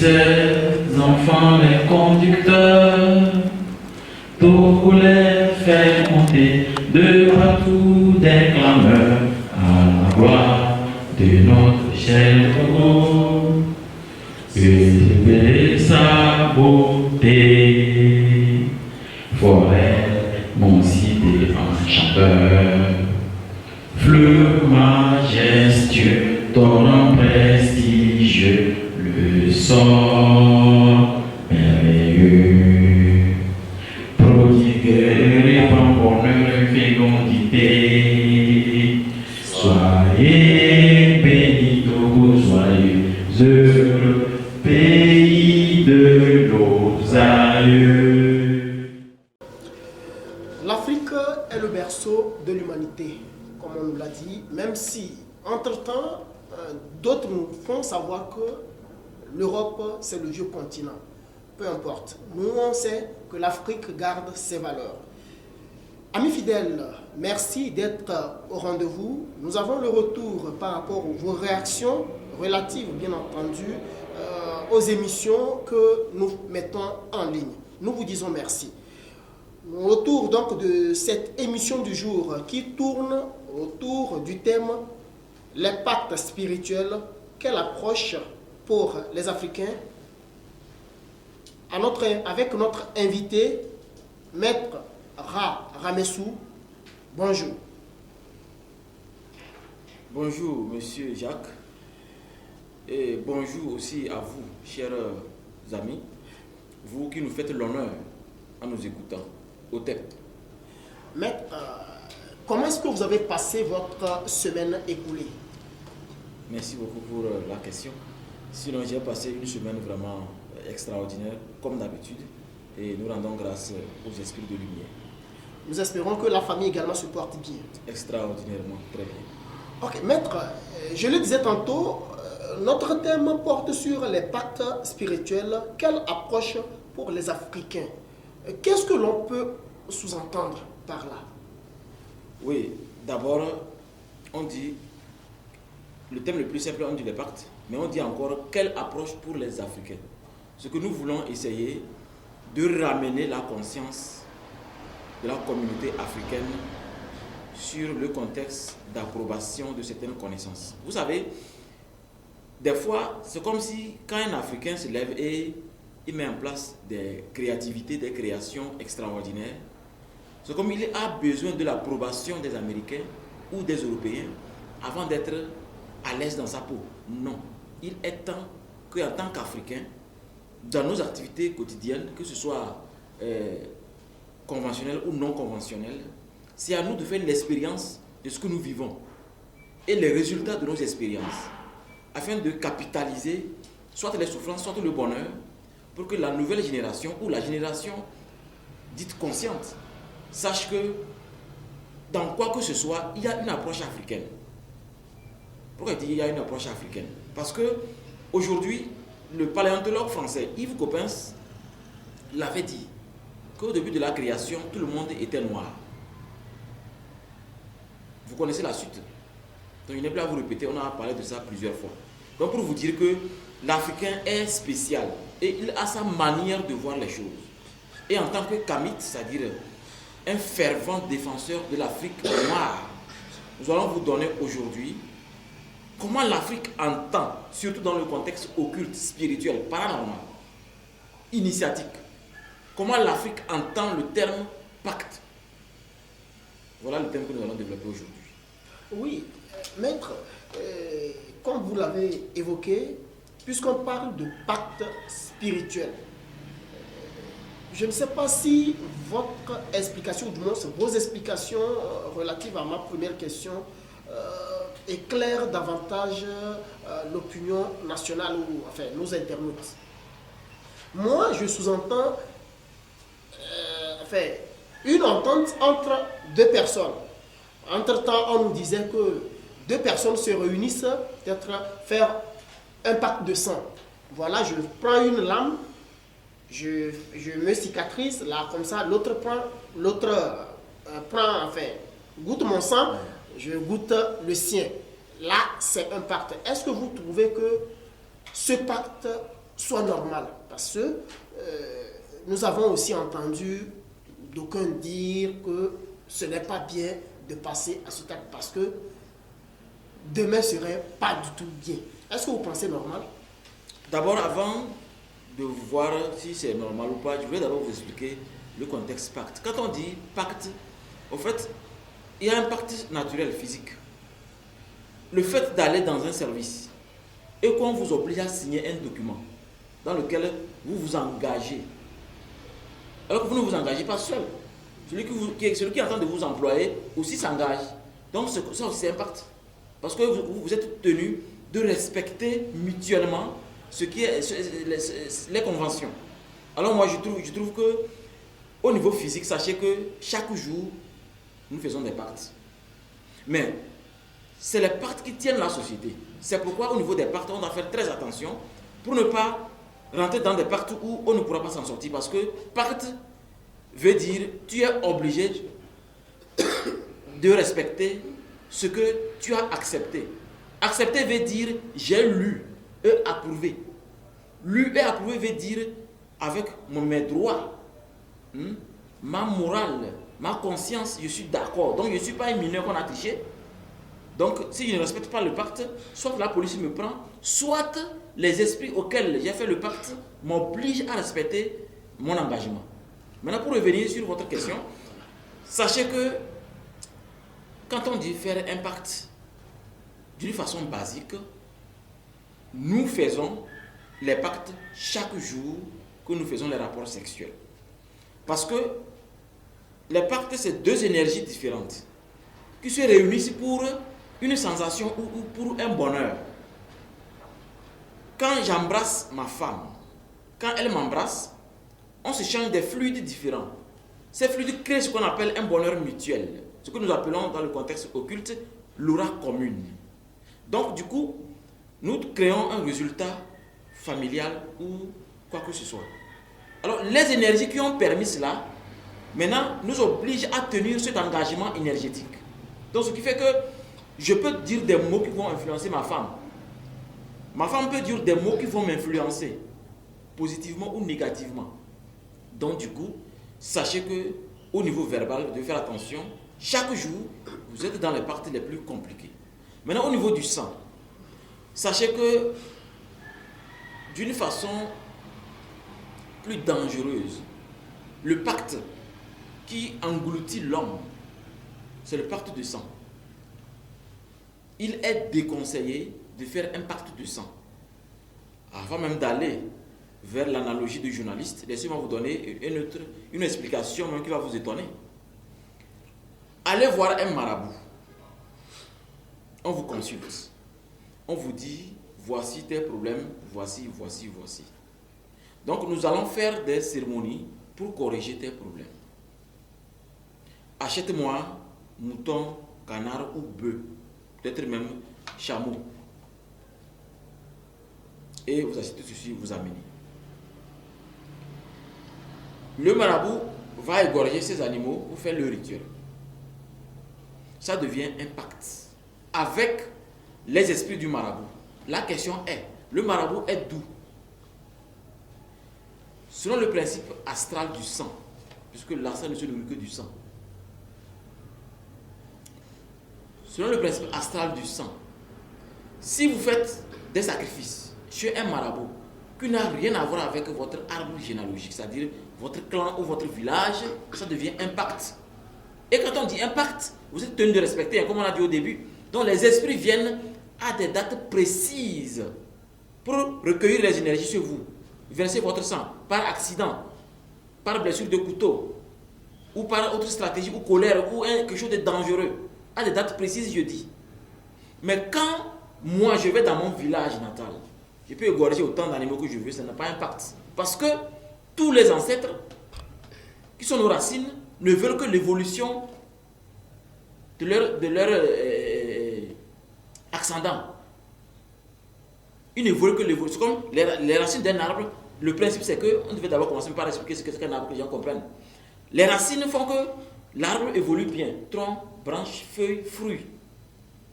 ces enfants les conducteurs pour les faire monter de partout des clameurs à la gloire de notre cher Togo. Élever sa beauté, forêt, mon cité enchanteur, fleuve majestueux, torrent prestigieux, le sort merveilleux, prodigue, répand bonheur, fécondité. Soyez bénis, Togo, soyez heureux, pays de nos aïeux. L'Afrique est le berceau de l'humanité, comme on nous l'a dit, même si, entre-temps, d'autres nous font savoir que l'Europe, c'est le vieux continent. Peu importe. Nous, on sait que l'Afrique garde ses valeurs. Amis fidèles, merci d'être au rendez-vous. Nous avons le retour par rapport aux vos réactions relatives, bien entendu, aux émissions que nous mettons en ligne. Nous vous disons merci. Autour donc de cette émission du jour qui tourne autour du thème les pactes spirituels, quelle approche pour les Africains, avec notre invité, Maître Ramessou. Bonjour. Bonjour, Monsieur Jacques. Et bonjour aussi à vous, chers amis, vous qui nous faites l'honneur en nous écoutant au tête. Maître, comment est-ce que vous avez passé votre semaine écoulée? Merci beaucoup pour la question. Sinon, j'ai passé une semaine vraiment extraordinaire, comme d'habitude, et nous rendons grâce aux esprits de lumière. Nous espérons que la famille également se porte bien. Extraordinairement, très bien. Ok, Maître, je le disais tantôt, notre thème porte sur les pactes spirituels. Quelle approche pour les Africains? Qu'est-ce que l'on peut sous-entendre par là? Oui, d'abord, on dit, le thème le plus simple, on dit les pactes, mais on dit encore quelle approche pour les Africains. Ce que nous voulons essayer de ramener la conscience de la communauté africaine sur le contexte d'approbation de certaines connaissances. Vous savez, des fois, c'est comme si quand un Africain se lève et il met en place des créativités, des créations extraordinaires, c'est comme il a besoin de l'approbation des Américains ou des Européens avant d'être à l'aise dans sa peau. Non, il est temps qu'en tant qu'Africain, dans nos activités quotidiennes, que ce soit conventionnelles ou non conventionnelles, c'est à nous de faire l'expérience de ce que nous vivons et les résultats de nos expériences, afin de capitaliser soit les souffrances, soit le bonheur, pour que la nouvelle génération ou la génération dite consciente sache que dans quoi que ce soit, il y a une approche africaine. Pourquoi il dit qu'il y a une approche africaine? Parce que aujourd'hui, le paléontologue français Yves Coppens l'avait dit qu'au début de la création, tout le monde était noir. Vous connaissez la suite. Donc, il n'est plus à vous répéter, on a parlé de ça plusieurs fois. Donc, pour vous dire que l'Africain est spécial et il a sa manière de voir les choses. Et en tant que Kamite, c'est-à-dire un fervent défenseur de l'Afrique noire, nous allons vous donner aujourd'hui comment l'Afrique entend, surtout dans le contexte occulte, spirituel, paranormal, initiatique, comment l'Afrique entend le terme pacte. Voilà le thème que nous allons développer aujourd'hui. Oui, Maître, comme vous l'avez évoqué, puisqu'on parle de pacte spirituel, je ne sais pas si votre explication, ou du moins vos explications relatives à ma première question, éclairent davantage l'opinion nationale ou enfin nos internautes. Moi, je sous-entends une entente entre deux personnes. Entre-temps, on nous disait que deux personnes se réunissent, peut-être faire un pacte de sang. Voilà, je prends une lame, je me cicatrise, là, comme ça, l'autre goûte mon sang, je goûte le sien. Là, c'est un pacte. Est-ce que vous trouvez que ce pacte soit normal. Parce que nous avons aussi entendu d'aucuns dire que ce n'est pas bien de passer à ce stade parce que demain serait pas du tout bien. Est-ce que vous pensez normal? D'abord, avant de voir si c'est normal ou pas, je voulais d'abord vous expliquer le contexte pacte. Quand on dit pacte, au fait, il y a un pacte naturel, physique. Le fait d'aller dans un service et qu'on vous oblige à signer un document dans lequel vous vous engagez, alors que vous ne vous engagez pas seul. Celui qui est en train de vous employer aussi s'engage. Donc ça aussi c'est un pacte. Parce que vous êtes tenu de respecter mutuellement ce qui est, les conventions. Alors moi je trouve que au niveau physique, sachez que chaque jour, nous faisons des pactes. Mais c'est les pactes qui tiennent la société. C'est pourquoi au niveau des pactes, on doit faire très attention pour ne pas rentrer dans des pactes où on ne pourra pas s'en sortir. Parce que pacte veut dire tu es obligé de respecter ce que tu as accepté. Accepter veut dire j'ai lu et approuvé. Lu et approuvé veut dire avec mes droits, ma morale, ma conscience, je suis d'accord. Donc je ne suis pas un mineur qu'on a triché. Donc si je ne respecte pas le pacte, soit la police me prend, soit les esprits auxquels j'ai fait le pacte m'obligent à respecter mon engagement. Maintenant pour revenir sur votre question, sachez que quand on dit faire un pacte d'une façon basique, nous faisons les pactes chaque jour que nous faisons les rapports sexuels. Parce que les pactes, c'est deux énergies différentes qui se réunissent pour une sensation ou pour un bonheur. Quand j'embrasse ma femme, quand elle m'embrasse, on se change des fluides différents. Ces fluides créent ce qu'on appelle un bonheur mutuel, ce que nous appelons dans le contexte occulte l'aura commune. Donc du coup, nous créons un résultat familial ou quoi que ce soit. Alors les énergies qui ont permis cela, maintenant nous obligent à tenir cet engagement énergétique. Donc ce qui fait que je peux dire des mots qui vont influencer ma femme. Ma femme peut dire des mots qui vont m'influencer, positivement ou négativement. Donc du coup, sachez que au niveau verbal, vous devez faire attention. Chaque jour, vous êtes dans les parties les plus compliquées. Maintenant, au niveau du sang, sachez que d'une façon plus dangereuse, le pacte qui engloutit l'homme, c'est le pacte de sang. Il est déconseillé de faire un pacte de sang. Avant même d'aller vers l'analogie du journaliste, laissez-moi vous donner une explication même qui va vous étonner. Allez voir un marabout. On vous consulte. On vous dit, voici tes problèmes, voici. Donc nous allons faire des cérémonies pour corriger tes problèmes. Achète-moi mouton, canard ou bœuf, peut-être même chameau. Et vous achetez ceci, vous amenez. Le marabout va égorger ces animaux pour faire le rituel. Ça devient un pacte avec les esprits du marabout. La question est, le marabout est d'où? Selon le principe astral du sang, puisque l'astral ne se nourrit que du sang. Selon le principe astral du sang, si vous faites des sacrifices chez un marabout qui n'a rien à voir avec votre arbre généalogique, c'est-à-dire votre clan ou votre village, ça devient un pacte. Et quand on dit un pacte, vous êtes tenu de respecter, comme on a dit au début. Donc les esprits viennent à des dates précises pour recueillir les énergies sur vous, verser votre sang par accident, par blessure de couteau, ou par autre stratégie, ou colère, ou quelque chose de dangereux. À des dates précises, je dis. Mais quand moi je vais dans mon village natal, je peux égorger autant d'animaux que je veux, ça n'a pas d'impact. Parce que tous les ancêtres, qui sont nos racines, ne veulent que l'évolution de leur ascendant. Ils ne veulent que l'évolution. Comme les racines d'un arbre, le principe c'est que, on devait d'abord commencer par expliquer ce qu'est un arbre, que les gens comprennent. Les racines font que l'arbre évolue bien. Tronc, branche, feuille, fruit.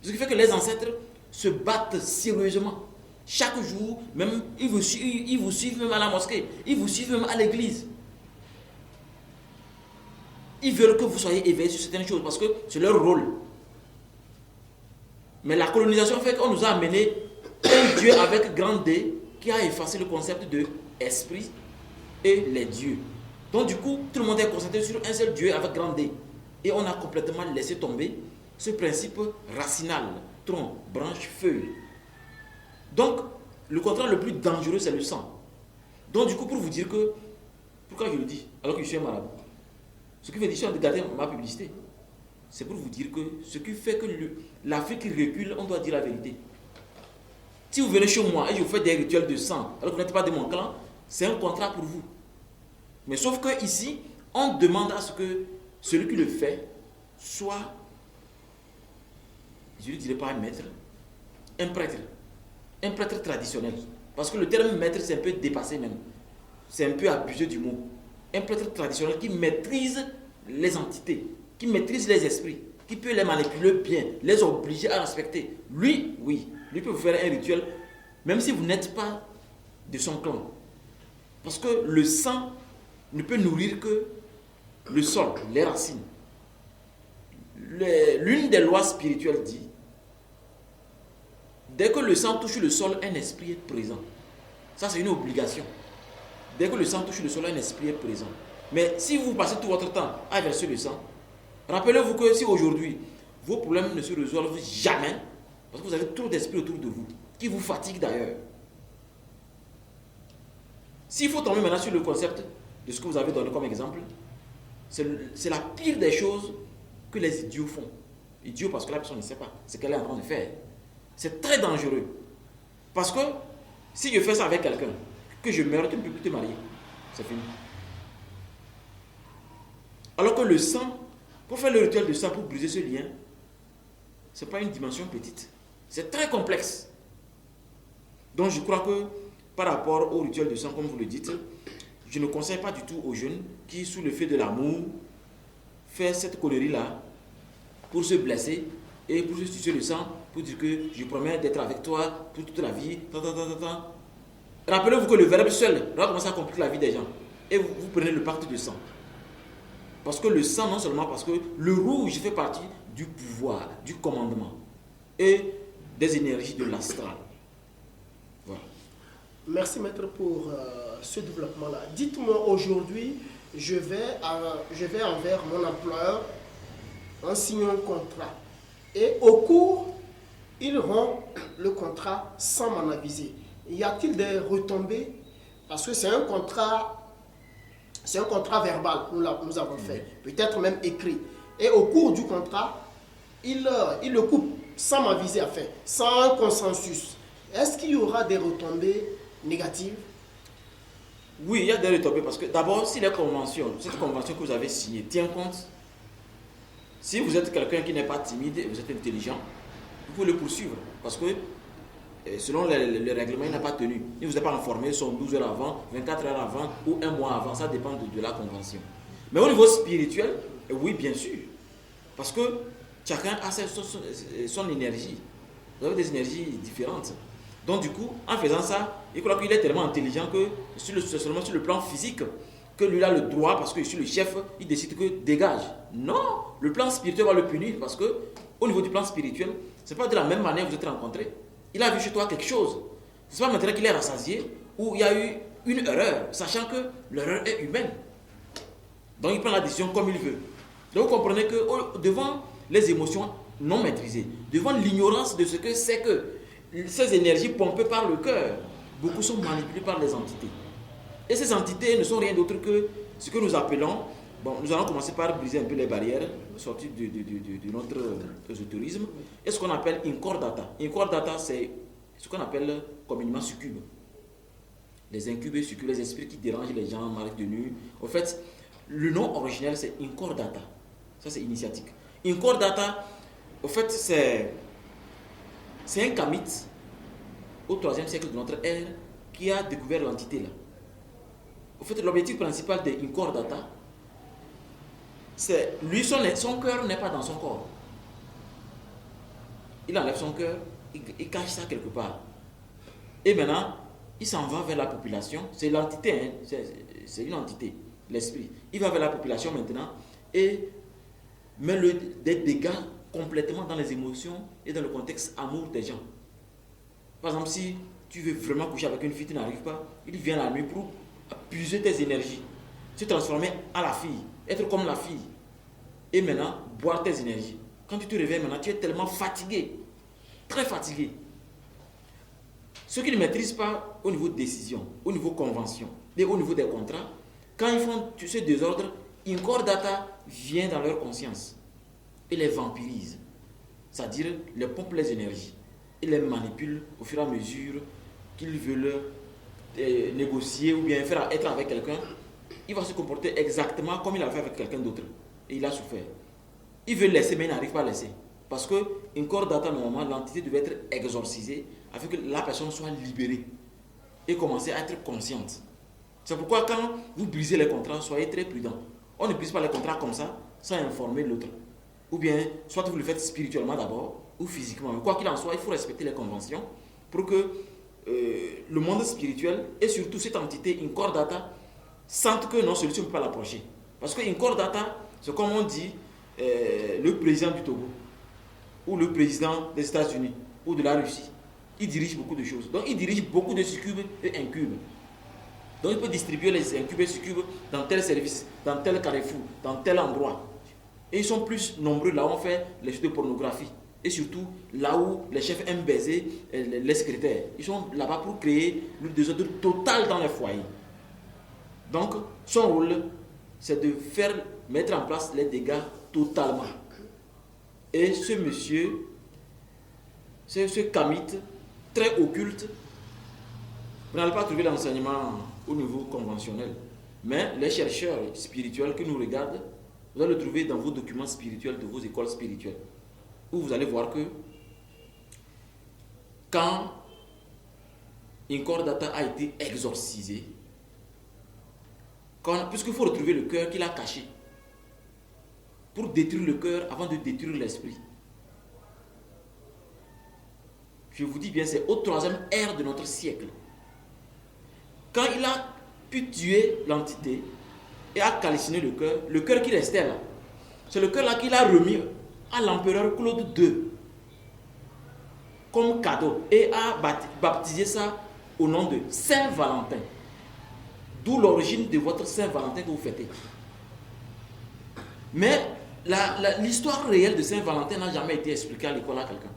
Ce qui fait que les ancêtres se battent sérieusement. Chaque jour, même, ils vous suivent même à la mosquée. Ils vous suivent même à l'église. Ils veulent que vous soyez éveillés sur certaines choses parce que c'est leur rôle. Mais la colonisation fait qu'on nous a amené un Dieu avec grand D qui a effacé le concept de esprit et les dieux. Donc du coup, tout le monde est concentré sur un seul Dieu avec grand D. Et on a complètement laissé tomber ce principe racinal, tronc, branche, feuille. Donc, le contraire le plus dangereux, c'est le sang. Donc du coup, pour vous dire que, pourquoi je le dis, alors que je suis un marabout, ce qui fait dire, je suis en train de garder ma publicité, c'est pour vous dire que ce qui fait que l'Afrique recule, on doit dire la vérité. Si vous venez chez moi et je vous fais des rituels de sang, alors que vous n'êtes pas de mon clan, c'est un contrat pour vous. Mais sauf que ici, on demande à ce que celui qui le fait soit, je ne dirais pas un maître, un prêtre traditionnel. Parce que le terme maître, c'est un peu dépassé même. C'est un peu abusé du mot. Un prêtre traditionnel qui maîtrise les entités, qui maîtrise les esprits, qui peut les manipuler bien, les obliger à respecter. Lui, oui, lui peut vous faire un rituel, même si vous n'êtes pas de son clan. Parce que le sang ne peut nourrir que le sol, les racines. L'une des lois spirituelles dit, dès que le sang touche le sol, un esprit est présent. Ça, c'est une obligation. Dès que le sang touche le sol, un esprit est présent. Mais si vous passez tout votre temps à verser le sang, rappelez-vous que si aujourd'hui, vos problèmes ne se résolvent jamais, parce que vous avez trop d'esprits autour de vous, qui vous fatiguent d'ailleurs. S'il faut tomber maintenant sur le concept de ce que vous avez donné comme exemple, c'est la pire des choses que les idiots font. Idiot parce que la personne ne sait pas ce qu'elle est en train de faire. C'est très dangereux. Parce que si je fais ça avec quelqu'un, que je meurs, tu ne peux plus te marier. C'est fini. Alors que le sang, pour faire le rituel de sang, pour briser ce lien, ce n'est pas une dimension petite. C'est très complexe. Donc je crois que par rapport au rituel de sang, comme vous le dites, je ne conseille pas du tout aux jeunes qui, sous le fait de l'amour, font cette connerie-là pour se blesser et pour se sucer le sang, pour dire que je promets d'être avec toi pour toute la vie. Rappelez-vous que le verbe seul va commencer à compliquer la vie des gens. Et vous prenez le pacte de sang. Parce que le sang, non seulement parce que le rouge fait partie du pouvoir, du commandement et des énergies de l'astral. Voilà. Merci maître pour ce développement-là. Dites-moi aujourd'hui, je vais envers mon employeur en signant un contrat. Et au cours, il rend le contrat sans m'en aviser. Y a-t-il des retombées? Parce que c'est un contrat verbal, nous avons fait, peut-être même écrit. Et au cours du contrat, il le coupe sans m'aviser, enfin, sans un consensus. Est-ce qu'il y aura des retombées négatives? Oui, il y a des retombées parce que d'abord, si cette convention que vous avez signée tient compte, si vous êtes quelqu'un qui n'est pas timide et vous êtes intelligent, vous pouvez le poursuivre parce que selon le règlement, il n'a pas tenu. Il ne vous a pas informé, son 12 heures avant, 24 heures avant ou un mois avant, ça dépend de la convention. Mais au niveau spirituel, oui, bien sûr. Parce que chacun a son énergie. Vous avez des énergies différentes. Donc du coup, en faisant ça, il croit qu'il est tellement intelligent que c'est seulement sur le plan physique que lui a le droit, parce que je suis le chef, il décide que dégage. Non, le plan spirituel va le punir parce que au niveau du plan spirituel, ce n'est pas de la même manière que vous êtes rencontrés. Il a vu chez toi quelque chose. Ce n'est pas maintenant qu'il est rassasié ou il y a eu une erreur, sachant que l'erreur est humaine. Donc il prend la décision comme il veut. Donc vous comprenez que devant les émotions non maîtrisées, devant l'ignorance de ce que c'est que ces énergies pompées par le cœur, beaucoup sont manipulées par les entités. Et ces entités ne sont rien d'autre que ce que nous appelons, nous allons commencer par briser un peu les barrières, sortir de notre ésotérisme, et ce qu'on appelle incordata. Incordata, c'est ce qu'on appelle communément succube. Les incubes et succubes, les esprits qui dérangent les gens, mal tenus. En fait, le nom originel, c'est incordata. Ça, c'est initiatique. Incordata, en fait, c'est un kamite au 3e siècle de notre ère qui a découvert l'entité là. En fait, l'objectif principal de Incordata, c'est lui, son cœur n'est pas dans son corps. Il enlève son cœur, il cache ça quelque part. Et maintenant, il s'en va vers la population. C'est l'entité, hein, c'est une entité, l'esprit. Il va vers la population maintenant et met des dégâts complètement dans les émotions et dans le contexte amour des gens. Par exemple, si tu veux vraiment coucher avec une fille, tu n'arrives pas, il vient la nuit pour puiser tes énergies, se transformer en la fille, être comme la fille. Et maintenant, boire tes énergies. Quand tu te réveilles maintenant, tu es tellement fatigué, très fatigué. Ceux qui ne maîtrisent pas au niveau de décision, au niveau convention et au niveau des contrats, quand ils font ce désordre, Incordata vient dans leur conscience et les vampirise. C'est-à-dire, les pompe les énergies et les manipule au fur et à mesure qu'ils veulent négocier ou bien faire être avec quelqu'un. Il va se comporter exactement comme il a fait avec quelqu'un d'autre. Et il a souffert. Il veut laisser, mais il n'arrive pas à laisser. Parce que Incordata, normalement, l'entité devait être exorcisée afin que la personne soit libérée et commencer à être consciente. C'est pourquoi quand vous brisez les contrats, soyez très prudents. On ne brise pas les contrats comme ça, sans informer l'autre. Ou bien, soit vous le faites spirituellement d'abord, ou physiquement. Mais quoi qu'il en soit, il faut respecter les conventions pour que le monde spirituel et surtout cette entité Incordata sentent que non, celui-ci ne peut pas l'approcher. Parce que Incordata, c'est comme on dit le président du Togo, ou le président des États-Unis, ou de la Russie. Il dirige beaucoup de choses. Donc, il dirige beaucoup de succubes et incubes. Donc, il peut distribuer les incubes et succubes dans tel service, dans tel carrefour, dans tel endroit. Et ils sont plus nombreux là où on fait les choses de pornographie. Et surtout, là où les chefs aiment baiser les secrétaires. Ils sont là-bas pour créer le désordre total dans les foyers. Donc, son rôle, c'est de faire mettre en place les dégâts totalement. Et ce monsieur, ce kamite, très occulte, vous n'allez pas trouver l'enseignement au niveau conventionnel. Mais les chercheurs spirituels qui nous regardent, vous allez le trouver dans vos documents spirituels de vos écoles spirituelles. Où vous allez voir que quand Incordata a été exorcisé, puisqu'il faut retrouver le cœur qu'il a caché pour détruire le cœur avant de détruire l'esprit. Je vous dis bien, c'est au 3e ère de notre siècle. Quand il a pu tuer l'entité et a calciné le cœur qui restait là, c'est le cœur là qu'il a remis à l'empereur Claude II comme cadeau et a baptisé ça au nom de Saint-Valentin. D'où l'origine de votre Saint-Valentin que vous fêtez. Mais l'histoire réelle de Saint-Valentin n'a jamais été expliquée à l'école à quelqu'un.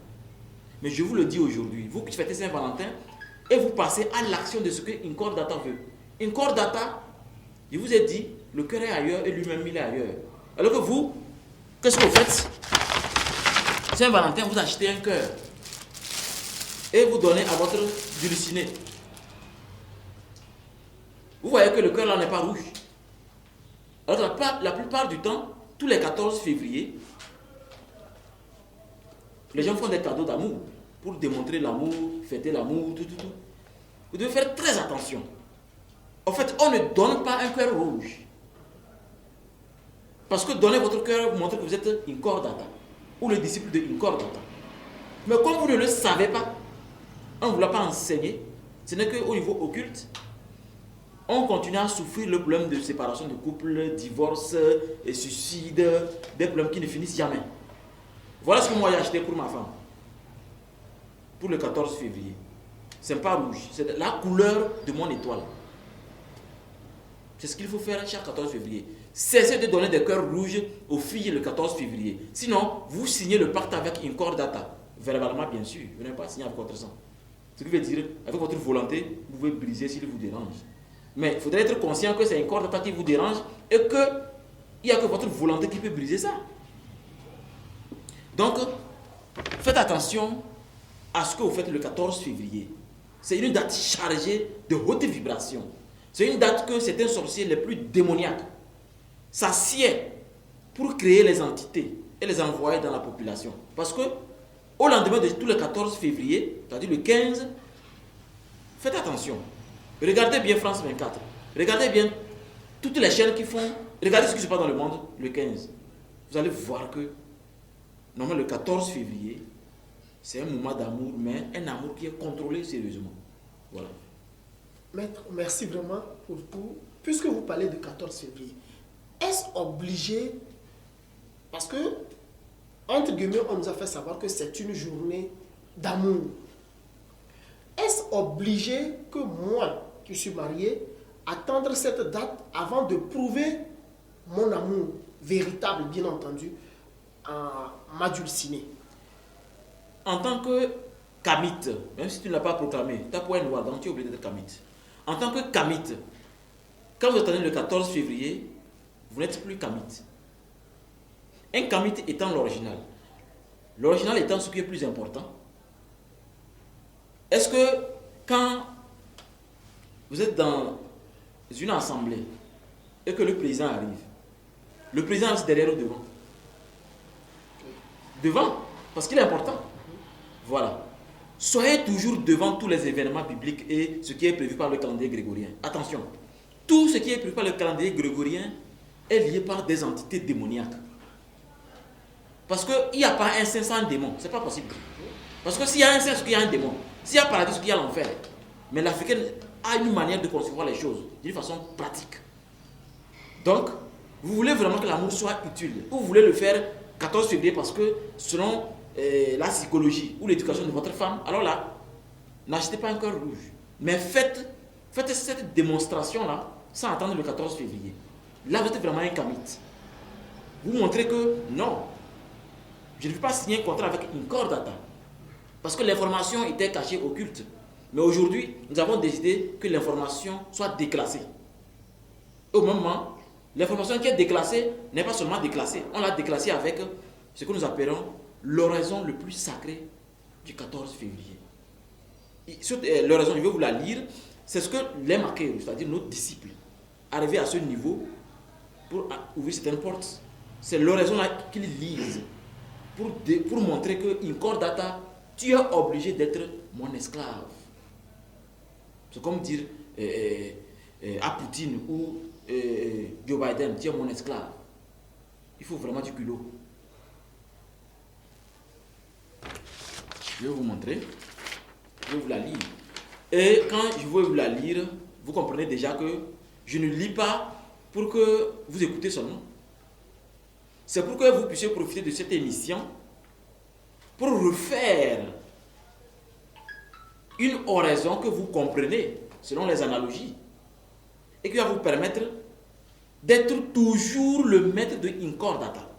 Mais je vous le dis aujourd'hui, vous qui fêtez Saint-Valentin, et vous passez à l'action de ce que Incordata veut. Incordata, je vous ai dit, le cœur est ailleurs et lui-même il est ailleurs. Alors que vous, qu'est-ce que vous faites? Saint-Valentin, vous achetez un cœur et vous donnez à votre dulciné. Vous voyez que le cœur là n'est pas rouge. Alors que la plupart du temps, tous les 14 février, les gens font des cadeaux d'amour pour démontrer l'amour, fêter l'amour, tout. Vous devez faire très attention. En fait, on ne donne pas un cœur rouge. Parce que donner votre cœur vous montre que vous êtes Incordata ou le disciple de Incordata. Mais comme vous ne le savez pas, on ne vous l'a pas enseigné, ce n'est qu'au niveau occulte, on continue à souffrir le problème de séparation de couple, divorce, et suicide, des problèmes qui ne finissent jamais. Voilà ce que moi j'ai acheté pour ma femme. Pour le 14 février. Ce n'est pas rouge, c'est la couleur de mon étoile. C'est ce qu'il faut faire chaque 14 février. Cessez de donner des cœurs rouges aux filles le 14 février. Sinon, vous signez le pacte avec Incordata. Verbalement, bien sûr. Vous n'avez pas signé avec votre sang. Ce qui veut dire, avec votre volonté, vous pouvez briser s'il vous dérange. Mais il faudrait être conscient que c'est Incordata qui vous dérange et qu'il n'y a que votre volonté qui peut briser ça. Donc, faites attention à ce que vous faites le 14 février. C'est une date chargée de haute vibration. C'est une date que certains sorciers les plus démoniaques s'assiedent pour créer les entités et les envoyer dans la population. Parce que au lendemain de tous les 14 février, c'est-à-dire le 15, faites attention. Regardez bien France 24. Regardez bien toutes les chaînes qui font... Regardez ce qui se passe dans le monde le 15. Vous allez voir que normalement le 14 février, c'est un moment d'amour, mais un amour qui est contrôlé sérieusement. Voilà. Maître, merci vraiment pour tout. Puisque vous parlez du 14 février, est-ce obligé, parce que, entre guillemets, on nous a fait savoir que c'est une journée d'amour. Est-ce obligé que moi, qui suis marié, attendre cette date avant de prouver mon amour véritable, bien entendu, à ma dulcinée? En tant que kamite, même si tu ne l'as pas proclamé, tu as point noir, donc tu es obligé d'être kamite. En tant que kamite, quand vous attendez le 14 février, vous n'êtes plus kamite. Un kamite étant l'original. L'original étant ce qui est plus important. Est-ce que quand vous êtes dans une assemblée et que le président arrive, le président reste derrière ou devant? Devant, parce qu'il est important. Voilà. Soyez toujours devant tous les événements bibliques et ce qui est prévu par le calendrier grégorien. Attention, tout ce qui est prévu par le calendrier grégorien est lié par des entités démoniaques. Parce qu'il n'y a pas un saint sans démon, c'est pas possible. Parce que s'il y a un saint, c'est qu'il y a un démon. S'il y a paradis, c'est qu'il y a l'enfer. Mais l'Africain a une manière de concevoir les choses d'une façon pratique. Donc, vous voulez vraiment que l'amour soit utile, ou vous voulez le faire 14 février parce que selon la psychologie ou l'éducation de votre femme, alors là, n'achetez pas un cœur rouge. Mais faites cette démonstration-là sans attendre le 14 février. Là, vous êtes vraiment un kamite. Vous montrez que non, je ne veux pas signer un contrat avec une cordata. Parce que l'information était cachée, occulte. Mais aujourd'hui, nous avons décidé que l'information soit déclassée. Au moment, l'information qui est déclassée n'est pas seulement déclassée. On l'a déclassée avec ce que nous appelons l'oraison le plus sacré du 14 février. L'oraison, je vais vous la lire. C'est ce que les maqueurs, c'est-à-dire nos disciples, arrivés à ce niveau pour ouvrir certaines portes. C'est l'oraison-là qu'ils lisent pour montrer que Incordata, tu es obligé d'être mon esclave. C'est comme dire à Poutine ou Joe Biden, tu es mon esclave. Il faut vraiment du culot. Je vais vous montrer. Je vais vous la lire. Et quand je vais vous la lire, vous comprenez déjà que je ne lis pas pour que vous écoutez seulement. C'est pour que vous puissiez profiter de cette émission pour refaire une oraison que vous comprenez selon les analogies et qui va vous permettre d'être toujours le maître de Incordata.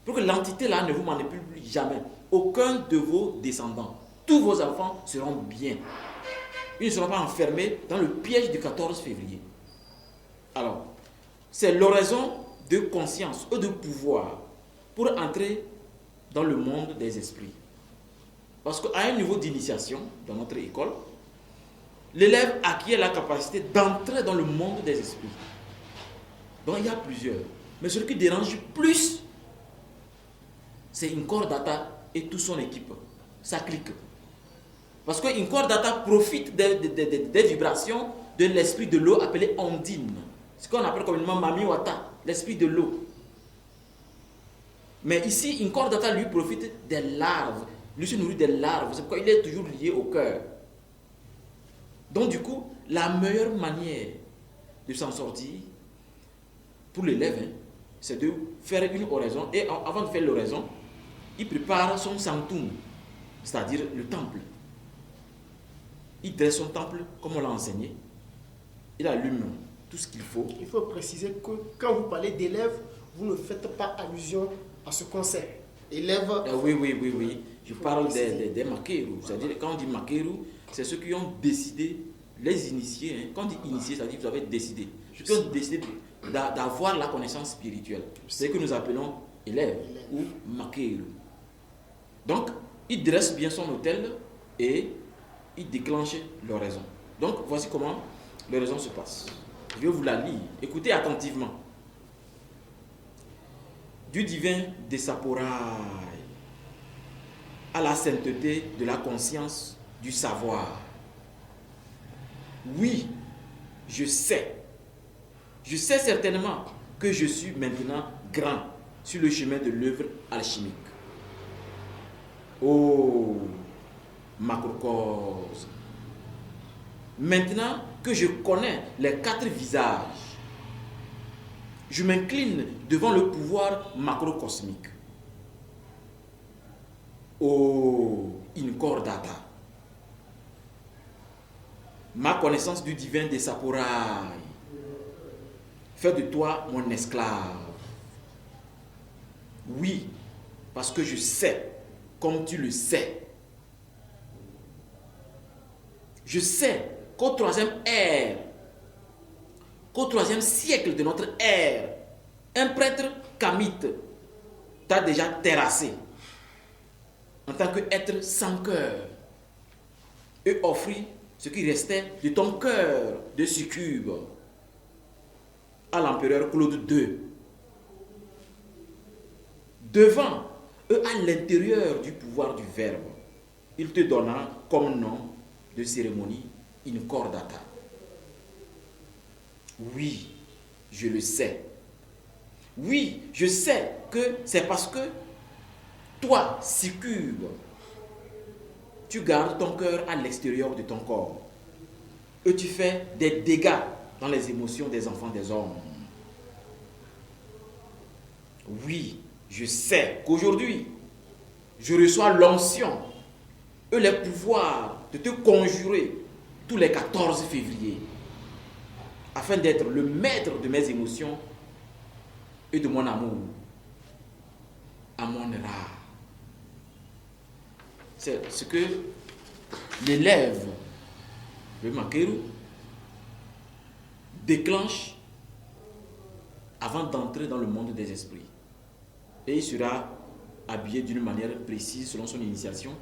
Pour que l'entité là ne vous manipule plus jamais. Aucun de vos descendants, tous vos enfants seront bien. Ils ne seront pas enfermés dans le piège du 14 février. Alors, c'est l'oraison de conscience ou de pouvoir pour entrer dans le monde des esprits. Parce qu'à un niveau d'initiation, dans notre école, l'élève acquiert la capacité d'entrer dans le monde des esprits. Donc il y a plusieurs. Mais celui qui dérange plus, c'est Incordata et toute son équipe. Ça clique. Parce que Incordata profite des vibrations de l'esprit de l'eau appelé Ondine. Ce qu'on appelle communément Mami Wata, l'esprit de l'eau. Mais ici, Incordata lui profite des larves. Lui se nourrit des larves. C'est pourquoi il est toujours lié au cœur. Donc du coup, la meilleure manière de s'en sortir pour l'élève, c'est de faire une oraison. Et avant de faire l'oraison, il prépare son sanctum, c'est-à-dire le temple. Il dresse son temple comme on l'a enseigné. Il allume tout ce qu'il faut. Il faut préciser que quand vous parlez d'élèves, vous ne faites pas allusion à ce concept. Élèves. Oui. Je parle des maqueros. C'est-à-dire, quand on dit maqueros, c'est ceux qui ont décidé, les initiés. Hein. Quand on dit initiés, c'est-à-dire que vous avez décidé. Ceux qui ont décidé d'avoir la connaissance spirituelle. C'est ce que nous appelons élèves ou maqueros. Donc, il dresse bien son autel et il déclenche l'oraison. Donc, voici comment l'oraison se passe. Je vais vous la lire. Écoutez attentivement. Du divin Desaporai à la sainteté de la conscience du savoir. Oui, je sais. Je sais certainement que je suis maintenant grand sur le chemin de l'œuvre alchimique. Oh, macrocosme. Maintenant que je connais les 4 visages, je m'incline devant le pouvoir macrocosmique. Oh, incordata. Ma connaissance du divin de Saporai fait de toi mon esclave. Oui, parce que je sais, comme tu le sais. Je sais qu'au 3e ère, qu'au 3e siècle de notre ère, un prêtre kamite t'a déjà terrassé en tant qu'être sans cœur et offrit ce qui restait de ton cœur de succube à l'empereur Claude II. Devant eux, à l'intérieur du pouvoir du Verbe, il te donna comme nom de cérémonie incordata. Oui, je le sais. Oui, je sais que c'est parce que toi, succube, tu gardes ton cœur à l'extérieur de ton corps et tu fais des dégâts dans les émotions des enfants des hommes. Oui, je sais qu'aujourd'hui, je reçois l'onction et les pouvoirs de te conjurer tous les 14 février afin d'être le maître de mes émotions et de mon amour. Amon-Ra. C'est ce que l'élève, le Makeru, déclenche avant d'entrer dans le monde des esprits. Et il sera habillé d'une manière précise selon son initiation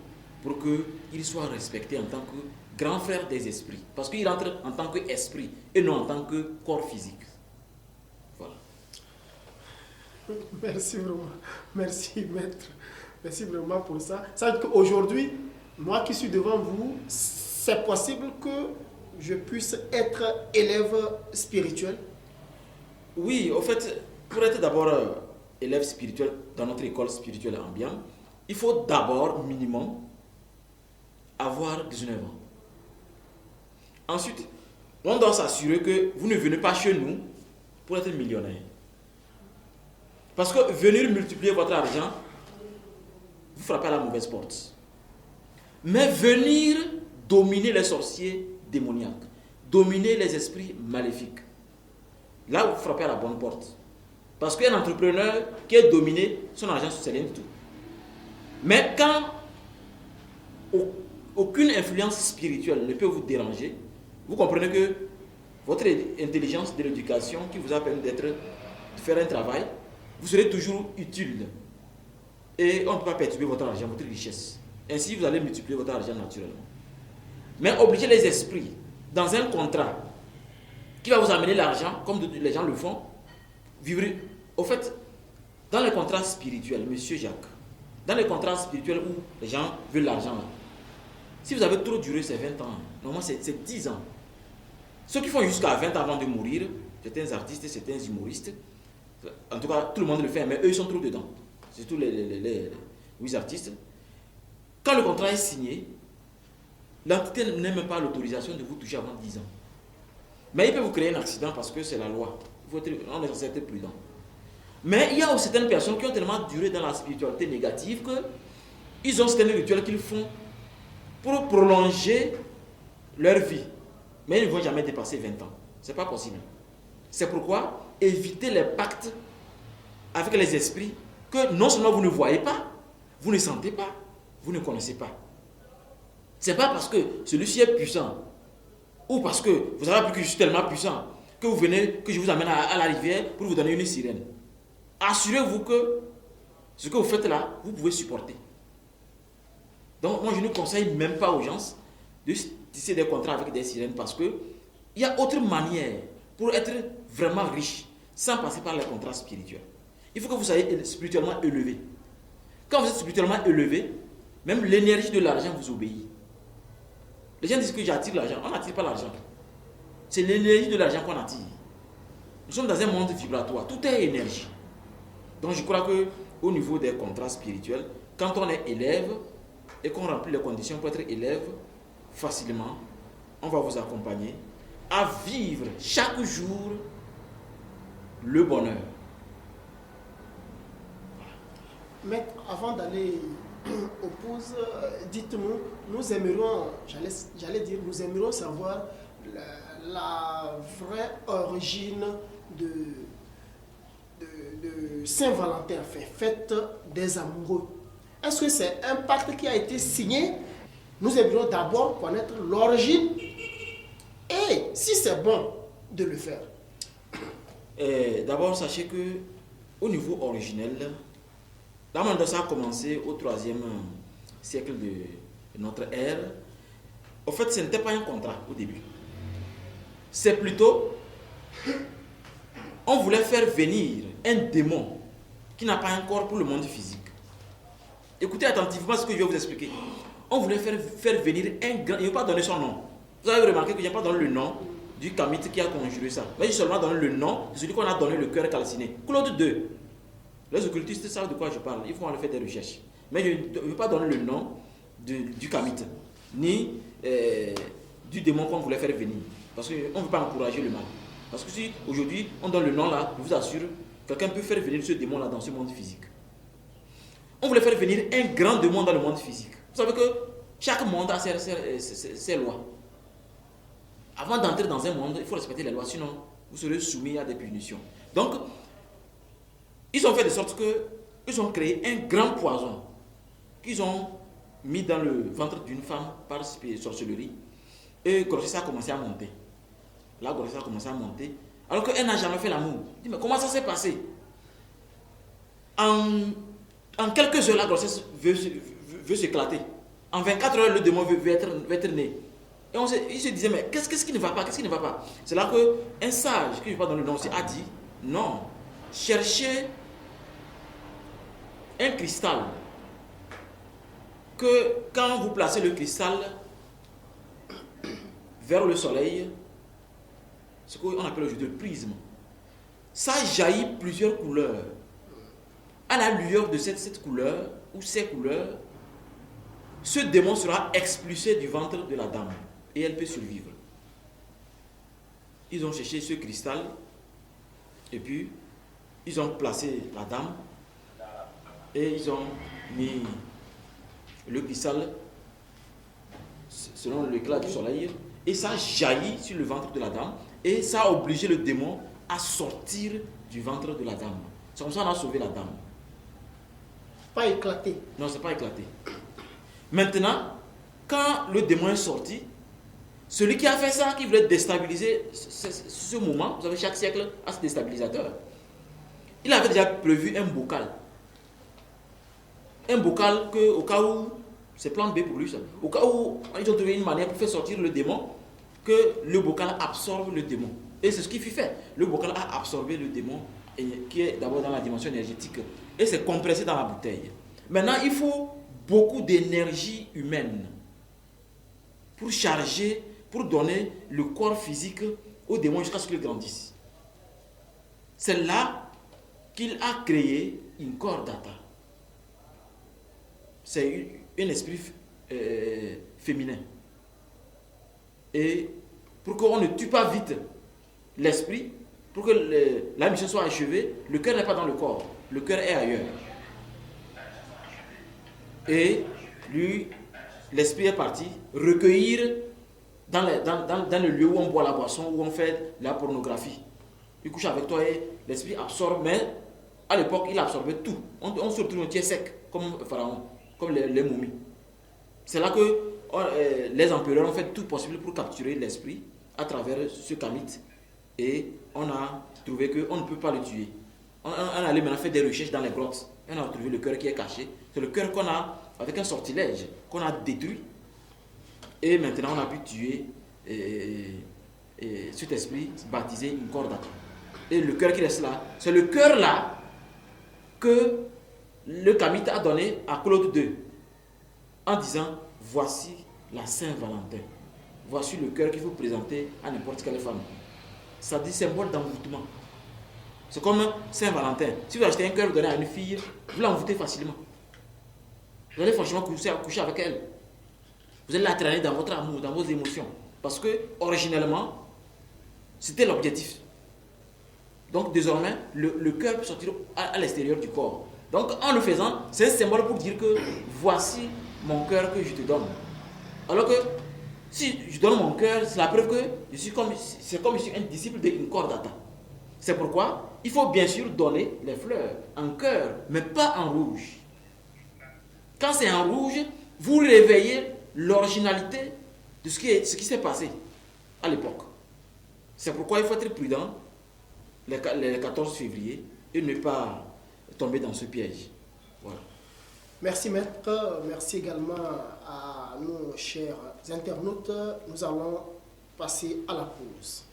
pour qu'il soit respecté en tant que grand frère des esprits. Parce qu'il entre en tant qu'esprit et non en tant que corps physique. Voilà. Merci vraiment. Merci, maître. Merci vraiment pour ça. Ça veut dire qu'aujourd'hui, moi qui suis devant vous, c'est possible que je puisse être élève spirituel? Oui, au fait, pour être d'abord élève spirituel dans notre école spirituelle ambiante, il faut d'abord, minimum, avoir 19 ans. Ensuite, on doit s'assurer que vous ne venez pas chez nous pour être millionnaire. Parce que venir multiplier votre argent, vous frappez à la mauvaise porte. Mais venir dominer les sorciers démoniaques, dominer les esprits maléfiques, là vous frappez à la bonne porte. Parce qu'un entrepreneur qui est dominé, son argent c'est rien du tout. Mais quand aucune influence spirituelle ne peut vous déranger, vous comprenez que votre intelligence de l'éducation qui vous a permis de faire un travail, vous serez toujours utile. Et on ne peut pas perturber votre argent, votre richesse. Ainsi, vous allez multiplier votre argent naturellement. Mais obliger les esprits dans un contrat qui va vous amener l'argent, comme les gens le font, vivre. Au fait, dans les contrats spirituels, monsieur Jacques, dans les contrats spirituels où les gens veulent l'argent, là, si vous avez trop duré ces 20 ans, normalement c'est 10 ans. Ceux qui font jusqu'à 20 ans avant de mourir, certains artistes, certains humoristes, en tout cas tout le monde le fait, mais eux ils sont trop dedans. Surtout les artistes. Quand le contrat est signé, l'entité n'a même pas l'autorisation de vous toucher avant 10 ans. Mais il peut vous créer un accident parce que c'est la loi. On est censé être prudent. Mais il y a aussi certaines personnes qui ont tellement duré dans la spiritualité négative qu'ils ont certains rituels qu'ils font pour prolonger leur vie. Mais ils ne vont jamais dépasser 20 ans. Ce n'est pas possible. C'est pourquoi évitez les pactes avec les esprits que non seulement vous ne voyez pas, vous ne sentez pas, vous ne connaissez pas. Ce n'est pas parce que celui-ci est puissant ou parce que vous avez appris que je suis tellement puissant que vous venez, que je vous amène à la rivière pour vous donner une sirène. Assurez-vous que ce que vous faites là, vous pouvez supporter. Donc moi je ne conseille même pas aux gens de tisser des contrats avec des sirènes parce que il y a autre manière pour être vraiment riche sans passer par les contrats spirituels. Il faut que vous soyez spirituellement élevé. Quand vous êtes spirituellement élevé, même l'énergie de l'argent vous obéit. Les gens disent que j'attire l'argent. On n'attire pas l'argent. C'est l'énergie de l'argent qu'on attire. Nous sommes dans un monde vibratoire. Tout est énergie. Donc je crois qu'au niveau des contrats spirituels, quand on est élève et qu'on remplit les conditions pour être élève, facilement, on va vous accompagner à vivre chaque jour le bonheur. Maître, avant d'aller aux pauses, dites-nous, nous aimerions, j'allais dire, nous aimerions savoir la vraie origine de Saint-Valentin, enfin, fête des amoureux. Est-ce que c'est un pacte qui a été signé? Nous aimerions d'abord connaître l'origine et si c'est bon de le faire. D'abord, sachez que au niveau originel, la ça a commencé au 3e siècle de notre ère. En fait, ce n'était pas un contrat au début. C'est plutôt, on voulait faire venir un démon qui n'a pas un corps pour le monde physique. Écoutez attentivement ce que je vais vous expliquer. On voulait faire venir un grand... Il n'a pas donné son nom. Vous avez remarqué qu'il n'y a pas donné le nom du kamite qui a conjuré ça. Mais il a seulement donné le nom de celui qu'on a donné le cœur calciné. Claude II. Les occultistes savent de quoi je parle. Il faut aller faire des recherches. Mais je ne veux pas donner le nom du kamite, ni du démon qu'on voulait faire venir. Parce qu'on ne veut pas encourager le mal. Parce que si aujourd'hui on donne le nom là, je vous assure, quelqu'un peut faire venir ce démon là dans ce monde physique. On voulait faire venir un grand démon dans le monde physique. Vous savez que chaque monde a ses lois. Avant d'entrer dans un monde, il faut respecter les lois, sinon vous serez soumis à des punitions. Donc, ils ont fait de sorte qu'ils ont créé un grand poison qu'ils ont mis dans le ventre d'une femme par sorcellerie. Et grossesse a commencé à monter. La grossesse a commencé à monter. Alors qu'elle n'a jamais fait l'amour. Dis, mais comment ça s'est passé? En quelques heures, la grossesse veut s'éclater. En 24 heures, le démon veut être né. Et il se disait, mais qu'est-ce qui ne va pas? Qu'est-ce qui ne va pas? C'est là qu'un sage, qui ne vais pas dans le nom aussi, a dit, non, cherchez un cristal. Que quand vous placez le cristal vers le soleil, ce qu'on appelle aujourd'hui le prisme, ça jaillit plusieurs couleurs. À la lueur de cette couleur, ou ces couleurs, ce démon sera expulsé du ventre de la dame et elle peut survivre. Ils ont cherché ce cristal et puis ils ont placé la dame et ils ont mis le cristal selon l'éclat du soleil et ça jaillit sur le ventre de la dame et ça a obligé le démon à sortir du ventre de la dame. C'est comme ça qu'on a sauvé la dame. Pas éclaté. Non, c'est pas éclaté. Maintenant, quand le démon est sorti, celui qui a fait ça, qui voulait déstabiliser ce moment, vous savez, chaque siècle a ce déstabilisateur. Il avait déjà prévu un bocal. Un bocal que, au cas où, c'est plan B pour lui, ça. Au cas où ils ont trouvé une manière pour faire sortir le démon, que le bocal absorbe le démon. Et c'est ce qui fut fait. Le bocal a absorbé le démon, qui est d'abord dans la dimension énergétique, et c'est compressé dans la bouteille. Maintenant, il faut beaucoup d'énergie humaine pour charger, pour donner le corps physique au démon jusqu'à ce qu'il grandisse. C'est là qu'il a créé une cordata. C'est un esprit féminin. Et pour qu'on ne tue pas vite l'esprit, pour que la mission soit achevée, le cœur n'est pas dans le corps, le cœur est ailleurs. Et lui, l'esprit est parti recueillir dans le lieu où on boit la boisson, où on fait la pornographie. Il couche avec toi et l'esprit absorbe, mais à l'époque, il absorbait tout. On se retrouve entier sec, comme Pharaon, comme les momies. C'est là que les empereurs ont fait tout possible pour capturer l'esprit à travers ce kamite. Et on a trouvé qu'on ne peut pas le tuer. On allait maintenant faire des recherches dans les grottes. Et on a trouvé le cœur qui est caché. C'est le cœur qu'on a, avec un sortilège, qu'on a détruit. Et maintenant, on a pu tuer cet esprit baptisé une cordata. Et le cœur qui reste là, c'est le cœur là que le kamite a donné à Claude II. En disant, voici la Saint-Valentin. Voici le cœur qu'il faut présenter à n'importe quelle femme. Ça dit symbole d'envoûtement. C'est comme Saint-Valentin. Si vous achetez un cœur, vous donnez à une fille, vous l'envoûtez facilement. Vous allez franchement coucher avec elle. Vous allez la traîner dans votre amour, dans vos émotions. Parce que, originellement, c'était l'objectif. Donc, désormais, le cœur peut sortir à l'extérieur du corps. Donc, en le faisant, c'est un symbole pour dire que voici mon cœur que je te donne. Alors que, si je donne mon cœur, c'est la preuve que c'est comme je suis un disciple d'une Cordata. C'est pourquoi il faut bien sûr donner les fleurs en cœur, mais pas en rouge. Quand c'est en rouge, vous réveillez l'originalité de ce qui s'est passé à l'époque. C'est pourquoi il faut être prudent les 14 février et ne pas tomber dans ce piège. Voilà. Merci maître, merci également à nos chers internautes. Nous allons passer à la pause.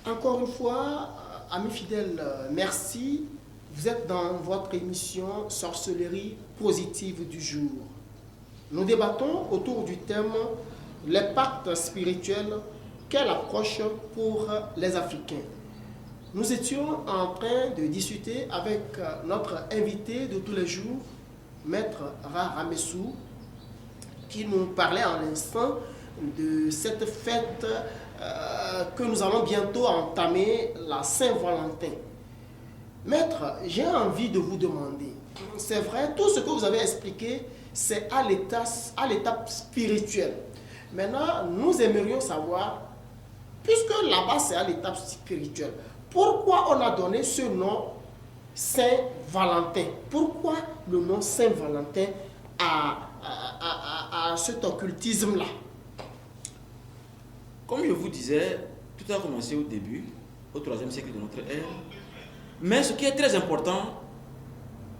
Encore une fois, amis fidèles, merci. Vous êtes dans votre émission Sorcellerie positive du jour. Nous débattons autour du thème les pactes spirituels, quelle approche pour les Africains. Nous étions en train de discuter avec notre invité de tous les jours, Maître Rahamessou, qui nous parlait en l'instant de cette fête que nous allons bientôt entamer, la Saint-Valentin. Maître, j'ai envie de vous demander, c'est vrai, tout ce que vous avez expliqué, c'est à l'étape spirituelle. Maintenant, nous aimerions savoir, puisque là-bas c'est à l'étape spirituelle, pourquoi on a donné ce nom Saint-Valentin? Pourquoi le nom Saint-Valentin à cet occultisme-là? Comme je vous disais, tout a commencé au début, au 3e siècle de notre ère. Mais ce qui est très important,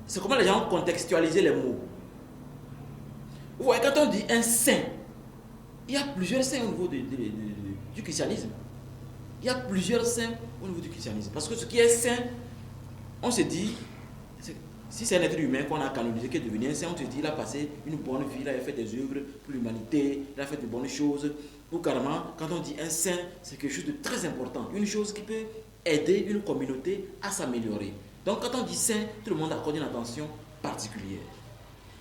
c'est comment les gens contextualisent les mots. Vous voyez, quand on dit un saint, il y a plusieurs saints au niveau du christianisme. Il y a plusieurs saints au niveau du christianisme. Parce que ce qui est saint, on se dit, si c'est un être humain qu'on a canonisé, qui est devenu un saint, on se dit, il a passé une bonne vie, il a fait des œuvres pour l'humanité, il a fait de bonnes choses. Ou carrément, quand on dit un saint, c'est quelque chose de très important. Une chose qui peut aider une communauté à s'améliorer. Donc quand on dit saint, tout le monde accorde une attention particulière.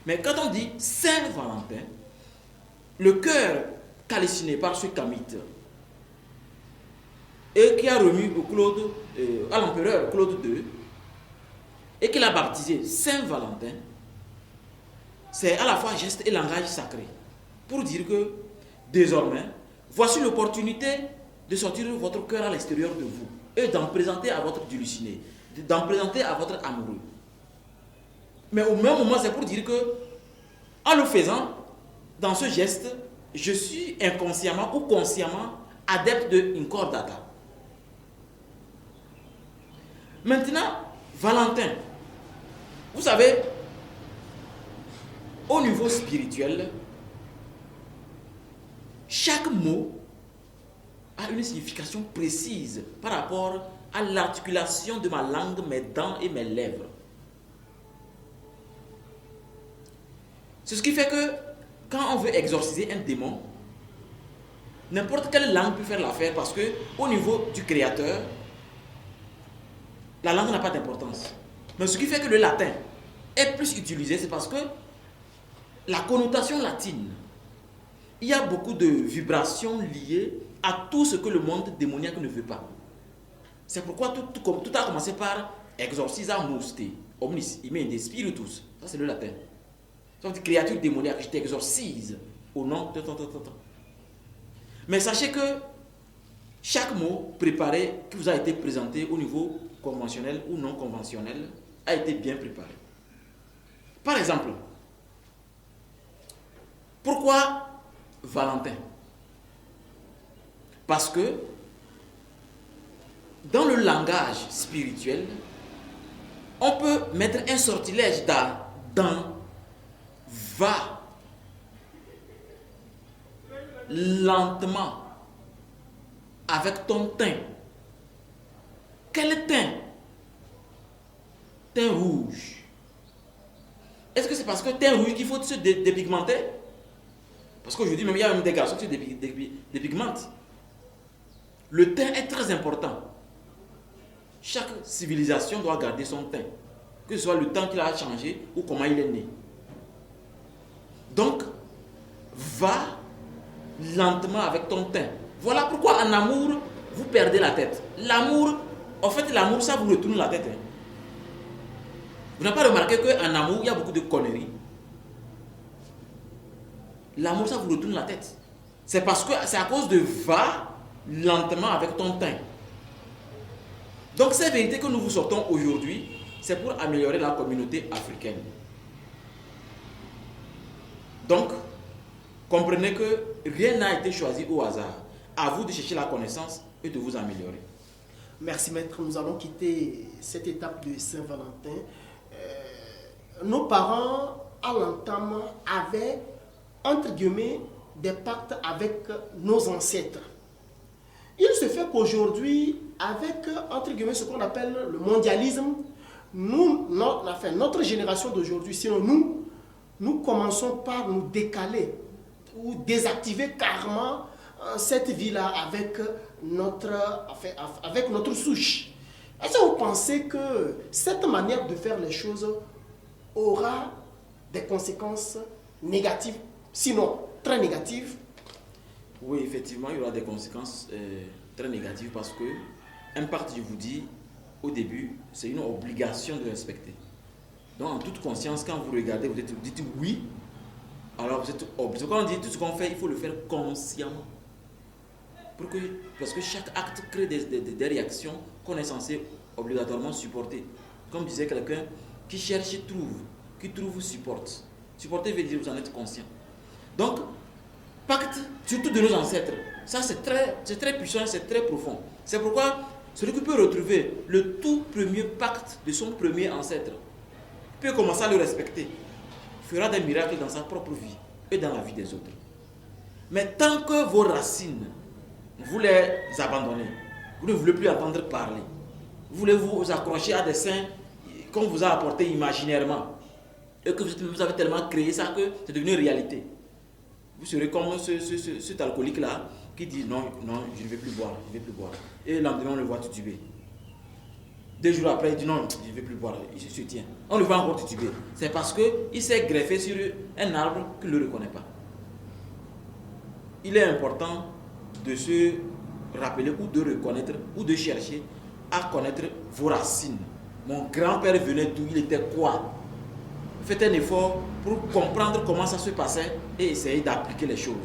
Mais quand on dit Saint-Valentin, le cœur calciné par ce camite et qui a remis à l'empereur Claude II et qui l'a baptisé Saint-Valentin, c'est à la fois geste et langage sacré pour dire que désormais, voici l'opportunité de sortir votre cœur à l'extérieur de vous et d'en présenter à votre dulciné, d'en présenter à votre amoureux. Mais au même moment, c'est pour dire que, en le faisant, dans ce geste, je suis inconsciemment ou consciemment adepte de Incordata. Maintenant, Valentin, vous savez, au niveau spirituel, chaque mot a une signification précise par rapport à l'articulation de ma langue, mes dents et mes lèvres. C'est ce qui fait que quand on veut exorciser un démon, n'importe quelle langue peut faire l'affaire parce que au niveau du créateur, la langue n'a pas d'importance. Mais ce qui fait que le latin est plus utilisé, c'est parce que la connotation latine, il y a beaucoup de vibrations liées à tout ce que le monde démoniaque ne veut pas. C'est pourquoi tout a commencé par exorcisa muste, omnis, imende spiritus. Ça c'est le latin. C'est créature démoniaque, je t'exorcise au nom de... Mais sachez que chaque mot préparé qui vous a été présenté au niveau conventionnel ou non conventionnel a été bien préparé. Par exemple, pourquoi Valentin? Parce que dans le langage spirituel, on peut mettre un sortilège dans va lentement avec ton teint. Quel teint? Teint rouge. Est-ce que c'est parce que teint rouge qu'il faut se dépigmenter? Parce qu'aujourd'hui, même il y a même des garçons qui se dépigmentent. Le teint est très important. Chaque civilisation doit garder son teint, que ce soit le temps qu'il a changé ou comment il est né. Donc, va lentement avec ton teint. Voilà pourquoi en amour, vous perdez la tête. L'amour, en fait, l'amour, ça vous retourne la tête. Vous n'avez pas remarqué qu'en amour, il y a beaucoup de conneries. L'amour, ça vous retourne la tête. C'est parce que c'est à cause de va lentement avec ton teint. Donc, ces vérités que nous vous sortons aujourd'hui, c'est pour améliorer la communauté africaine. Donc, comprenez que rien n'a été choisi au hasard. À vous de chercher la connaissance et de vous améliorer. Merci maître, nous allons quitter cette étape de Saint-Valentin. Nos parents, à l'entame, avaient, entre guillemets, des pactes avec nos ancêtres. Il se fait qu'aujourd'hui, avec, entre guillemets, ce qu'on appelle le mondialisme, notre génération d'aujourd'hui, sinon nous commençons par nous décaler ou désactiver carrément cette vie-là avec notre souche. Est-ce que vous pensez que cette manière de faire les choses aura des conséquences négatives, sinon très négatives? Oui, effectivement, il y aura des conséquences très négatives parce que un pacte, je vous dis, au début, c'est une obligation de respecter. Donc, en toute conscience, quand vous regardez, vous dites oui, alors vous êtes obligé. Quand on dit tout ce qu'on fait, il faut le faire consciemment. Parce que chaque acte crée des réactions qu'on est censé obligatoirement supporter. Comme disait quelqu'un, qui cherche trouve, qui trouve supporte. Supporter veut dire que vous en êtes conscient. Donc, pacte, surtout de nos ancêtres, ça c'est très puissant, c'est très profond. C'est pourquoi celui qui peut retrouver le tout premier pacte de son premier ancêtre peut commencer à le respecter, fera des miracles dans sa propre vie et dans la vie des autres. Mais tant que vos racines, vous les abandonnez, vous ne voulez plus entendre parler, vous voulez vous accrocher à des saints qu'on vous a apportés imaginairement et que vous avez tellement créé ça que c'est devenu réalité. Vous serez comme cet alcoolique-là qui dit non, je ne vais plus boire, Et le lendemain, on le voit tituber. 2 jours après, il dit non, je ne vais plus boire, il se tient. On le voit encore tituber. C'est parce qu'il s'est greffé sur un arbre qu'il ne le reconnaît pas. Il est important de se rappeler ou de reconnaître ou de chercher à connaître vos racines. Mon grand-père venait d'où, il était quoi? Faites un effort pour comprendre comment ça se passait et essayer d'appliquer les choses.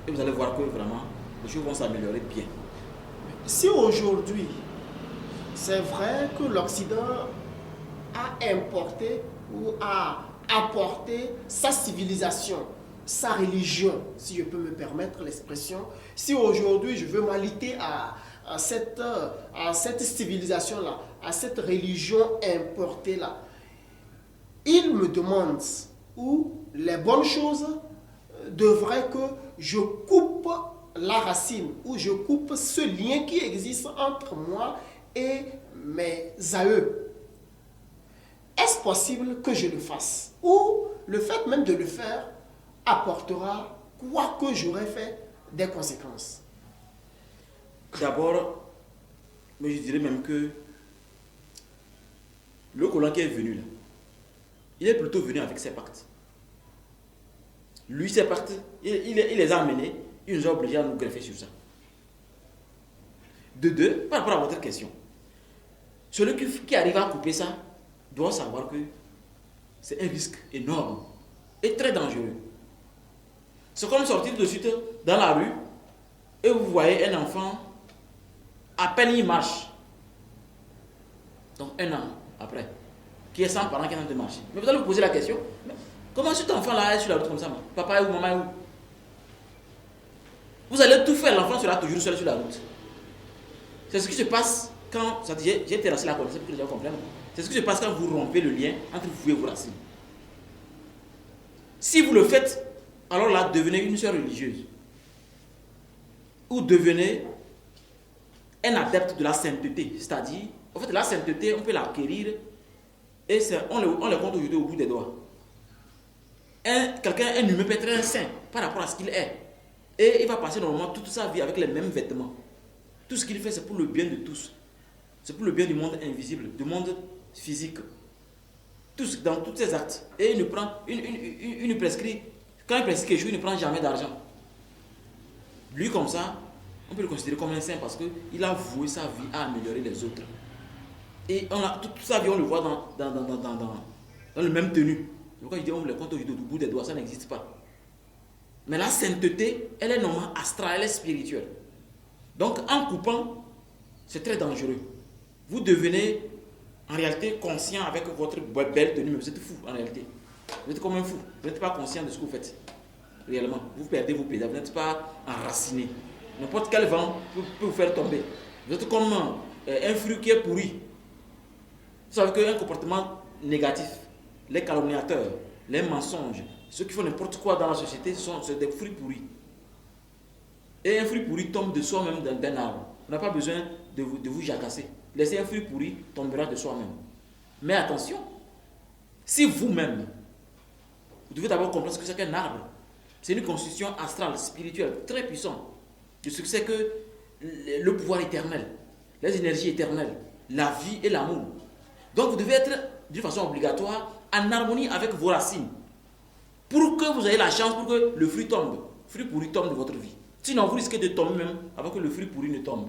Et vous allez voir que vraiment, les choses vont s'améliorer bien. Si aujourd'hui, c'est vrai que l'Occident a importé ou a apporté sa civilisation, sa religion, si je peux me permettre l'expression, si aujourd'hui je veux m'aliter à cette civilisation-là, à cette religion importée-là, il me demande où les bonnes choses devraient que je coupe la racine, ou je coupe ce lien qui existe entre moi et mes aïeux. Est-ce possible que je le fasse? Ou le fait même de le faire apportera, quoi que j'aurais fait, des conséquences? D'abord, mais je dirais même que le colon qui est venu là, il est plutôt venu avec ses pactes. Lui, ses pactes, il les a amenés, il nous a obligés à nous greffer sur ça. De deux, par rapport à votre question, celui qui arrive à couper ça doit savoir que c'est un risque énorme et très dangereux. C'est comme sortir de suite dans la rue et vous voyez un enfant, à peine il marche. Donc 1 an après, qui est sans parents qui est en train de marcher. Mais vous allez vous poser la question, comment cet enfant-là est sur la route comme ça? Papa est où, maman est où? Vous allez tout faire, l'enfant sera toujours seul sur la route. C'est ce qui se passe quand, j'ai terrassé la connaissance pour que les gens comprennent. C'est ce qui se passe quand vous rompez le lien entre vous et vos racines. Si vous le faites, alors là, devenez une sœur religieuse. Ou devenez un adepte de la sainteté. C'est-à-dire, en fait, la sainteté, on peut l'acquérir Et on les compte aujourd'hui au bout des doigts. Quelqu'un, un humain peut être un saint par rapport à ce qu'il est. Et il va passer normalement toute sa vie avec les mêmes vêtements. Tout ce qu'il fait, c'est pour le bien de tous. C'est pour le bien du monde invisible, du monde physique. Dans tous ses actes. Et il ne prend, il ne prescrit, quand il prescrit quelque chose, il ne prend jamais d'argent. Lui, comme ça, on peut le considérer comme un saint parce qu'il a voué sa vie à améliorer les autres. Et toute sa vie, on le voit dans le même tenue. Pourquoi je dis on le compte au bout des doigts, ça n'existe pas. Mais la sainteté, elle est normalement astrale, elle est spirituelle. Donc en coupant, c'est très dangereux. Vous devenez en réalité conscient avec votre belle tenue, mais vous êtes fou en réalité. Vous êtes comme un fou, vous n'êtes pas conscient de ce que vous faites. Réellement, vous perdez vos pédales, vous n'êtes pas enraciné. N'importe quel vent peut vous faire tomber. Vous êtes comme un fruit qui est pourri. Vous savez qu'un comportement négatif, les calomniateurs, les mensonges, ceux qui font n'importe quoi dans la société, c'est des fruits pourris. Et un fruit pourri tombe de soi-même d'un arbre. On n'a pas besoin de vous jacasser. Laissez un fruit pourri tombera de soi-même. Mais attention, si vous-même, vous devez d'abord comprendre ce que c'est qu'un arbre. C'est une constitution astrale, spirituelle, très puissante. De ce que c'est que le pouvoir éternel, les énergies éternelles, la vie et l'amour. Donc vous devez être d'une façon obligatoire en harmonie avec vos racines. Pour que vous ayez la chance, pour que le fruit pourri tombe de votre vie. Sinon vous risquez de tomber même avant que le fruit pourri ne tombe.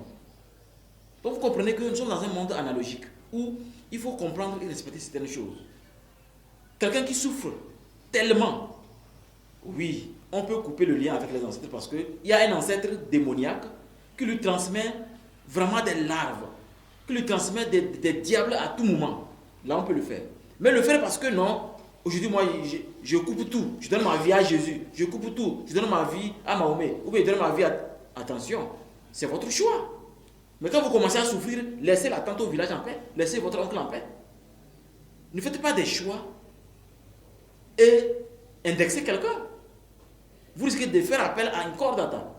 Donc vous comprenez que nous sommes dans un monde analogique où il faut comprendre et respecter certaines choses. Quelqu'un qui souffre tellement, oui, on peut couper le lien avec les ancêtres parce qu'il y a un ancêtre démoniaque qui lui transmet vraiment des larves, qui lui transmet des diables à tout moment. Là, on peut le faire. Mais le faire parce que non, aujourd'hui, moi, je coupe tout. Je donne ma vie à Jésus. Je coupe tout. Je donne ma vie à Mahomet. Ou bien je donne ma vie à... Attention, c'est votre choix. Mais quand vous commencez à souffrir, laissez la tante au village en paix. Laissez votre oncle en paix. Ne faites pas des choix et indexez quelqu'un. Vous risquez de faire appel à une corde à table.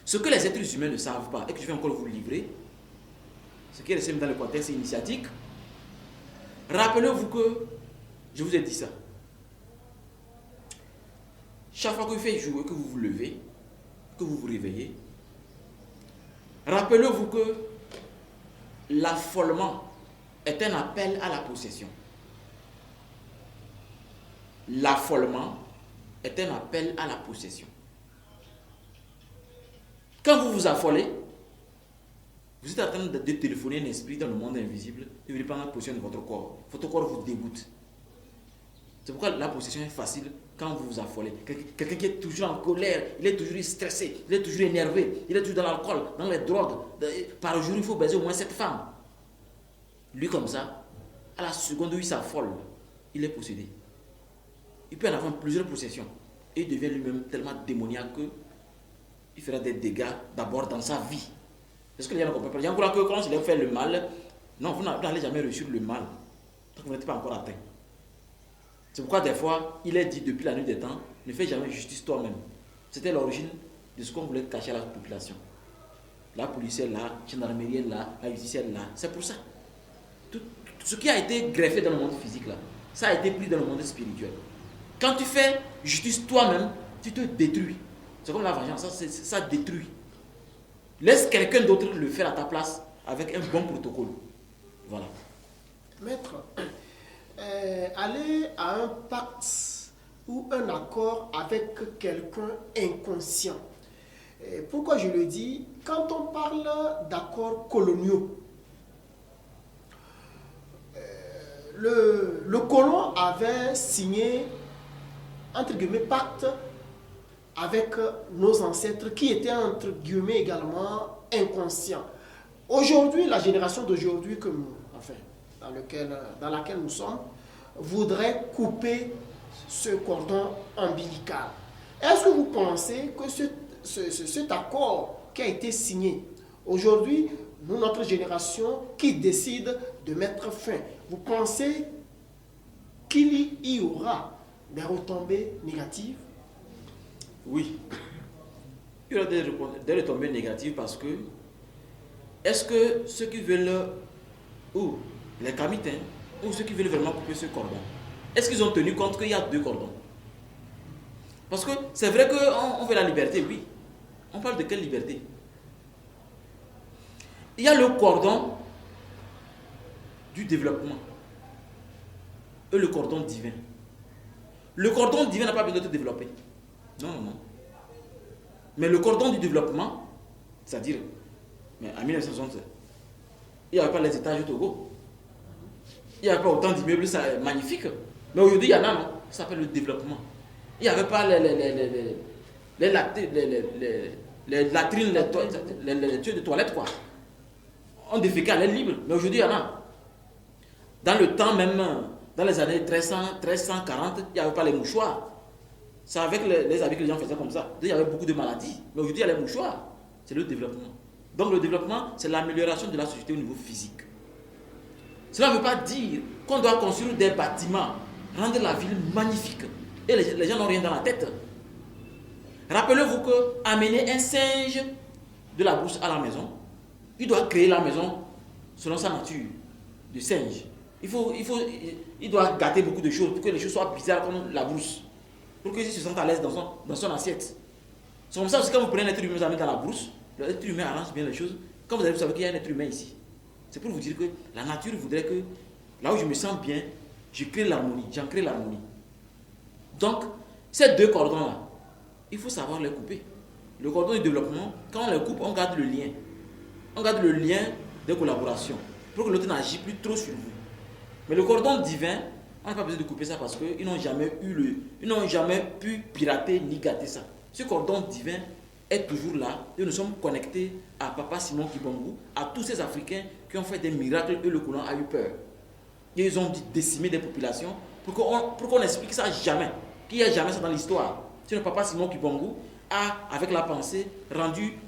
Ce que les êtres humains ne savent pas, et que je vais encore vous livrer, ce qui est resté dans le contexte initiatique, rappelez-vous que je vous ai dit ça. Chaque fois que vous faites jour, que vous vous levez, que vous vous réveillez, rappelez-vous que l'affolement est un appel à la possession. L'affolement est un appel à la possession. Quand vous vous affolez, vous êtes en train de téléphoner un esprit dans le monde invisible et vous prendre la possession de votre corps. Votre corps vous dégoûte. C'est pourquoi la possession est facile quand vous vous affolez. Quelqu'un qui est toujours en colère, il est toujours stressé, il est toujours énervé, il est toujours dans l'alcool, dans les drogues. Par jour, il faut baiser au moins 7 femmes. Lui, comme ça, à la seconde où il s'affole, il est possédé. Il peut en avoir plusieurs possessions. Et il devient lui-même tellement démoniaque qu'il fera des dégâts d'abord dans sa vie. Est-ce que les gens comprennent pas? Les gens croient que quand il fait le mal, non, vous n'allez jamais réussir le mal. Donc vous n'êtes pas encore atteint. C'est pourquoi des fois, il est dit depuis la nuit des temps, ne fais jamais justice toi-même. C'était l'origine de ce qu'on voulait cacher à la population. La police est là, la gendarmerie est là, la justice est là. C'est pour ça. Tout ce qui a été greffé dans le monde physique, là, ça a été pris dans le monde spirituel. Quand tu fais justice toi-même, tu te détruis. C'est comme la vengeance, ça détruit. Laisse quelqu'un d'autre le faire à ta place avec un bon protocole. Voilà. Maître, aller à un pacte ou un accord avec quelqu'un inconscient. Pourquoi je le dis? Quand on parle d'accords coloniaux, le colon avait signé, entre guillemets, pacte avec nos ancêtres qui étaient, entre guillemets, également inconscients. Aujourd'hui, la génération d'aujourd'hui que nous, enfin, dans laquelle nous sommes, voudrait couper ce cordon ombilical. Est-ce que vous pensez que cet accord qui a été signé, aujourd'hui, nous, notre génération, qui décide de mettre fin, vous pensez qu'il y aura des retombées négatives? Oui. Il y aura des retombées négatives parce que est-ce que ceux qui veulent, ou les Kamitains, ou ceux qui veulent vraiment couper ce cordon, est-ce qu'ils ont tenu compte qu'il y a 2 cordons? Parce que c'est vrai qu'on veut la liberté, oui. On parle de quelle liberté? Il y a le cordon du développement et le cordon divin. Le cordon divin n'a pas besoin d'être développé. Non, non, non. Mais le cordon du développement, c'est-à-dire, mais en 1960, il n'y avait pas les étages au Togo. Il n'y avait pas autant d'immeubles magnifiques. Mais aujourd'hui, il y en a, non? Ça s'appelle le développement. Il n'y avait pas les latrines, les tuyaux de toilette, quoi. On déféquait à l'air libre. Mais aujourd'hui, il y en a. Dans le temps même, dans les années 1340, il n'y avait pas les mouchoirs. C'est avec les habits que les gens faisaient comme ça. Il y avait beaucoup de maladies. Mais aujourd'hui, il y a les mouchoirs. C'est le développement. Donc le développement, c'est l'amélioration de la société au niveau physique. Cela ne veut pas dire qu'on doit construire des bâtiments, rendre la ville magnifique. Et les gens n'ont rien dans la tête. Rappelez-vous que amener un singe de la brousse à la maison, il doit créer la maison selon sa nature de singe. Il doit gâter beaucoup de choses pour que les choses soient bizarres comme la brousse. Pour qu'ils se sentent à l'aise dans son assiette. C'est comme ça aussi quand vous prenez un être humain, vous amenez dans la brousse, l'être humain arrange bien les choses. Quand vous savez qu'il y a un être humain ici. C'est pour vous dire que la nature voudrait que là où je me sens bien, je crée l'harmonie, j'en crée l'harmonie. Donc, ces 2 cordons-là, il faut savoir les couper. Le cordon du développement, quand on les coupe, on garde le lien. On garde le lien de collaboration pour que l'autre n'agisse plus trop sur vous. Mais le cordon divin, on n'a pas besoin de couper ça parce qu'ils n'ont jamais pu pirater ni gâter ça. Ce cordon divin est toujours là et nous sommes connectés à Papa Simon Kibongu, à tous ces Africains qui ont fait des miracles et le colon a eu peur. Et ils ont décimé des populations pour qu'on explique ça jamais, qu'il n'y a jamais ça dans l'histoire. Sinon Papa Simon Kibongu a, avec la pensée, rendu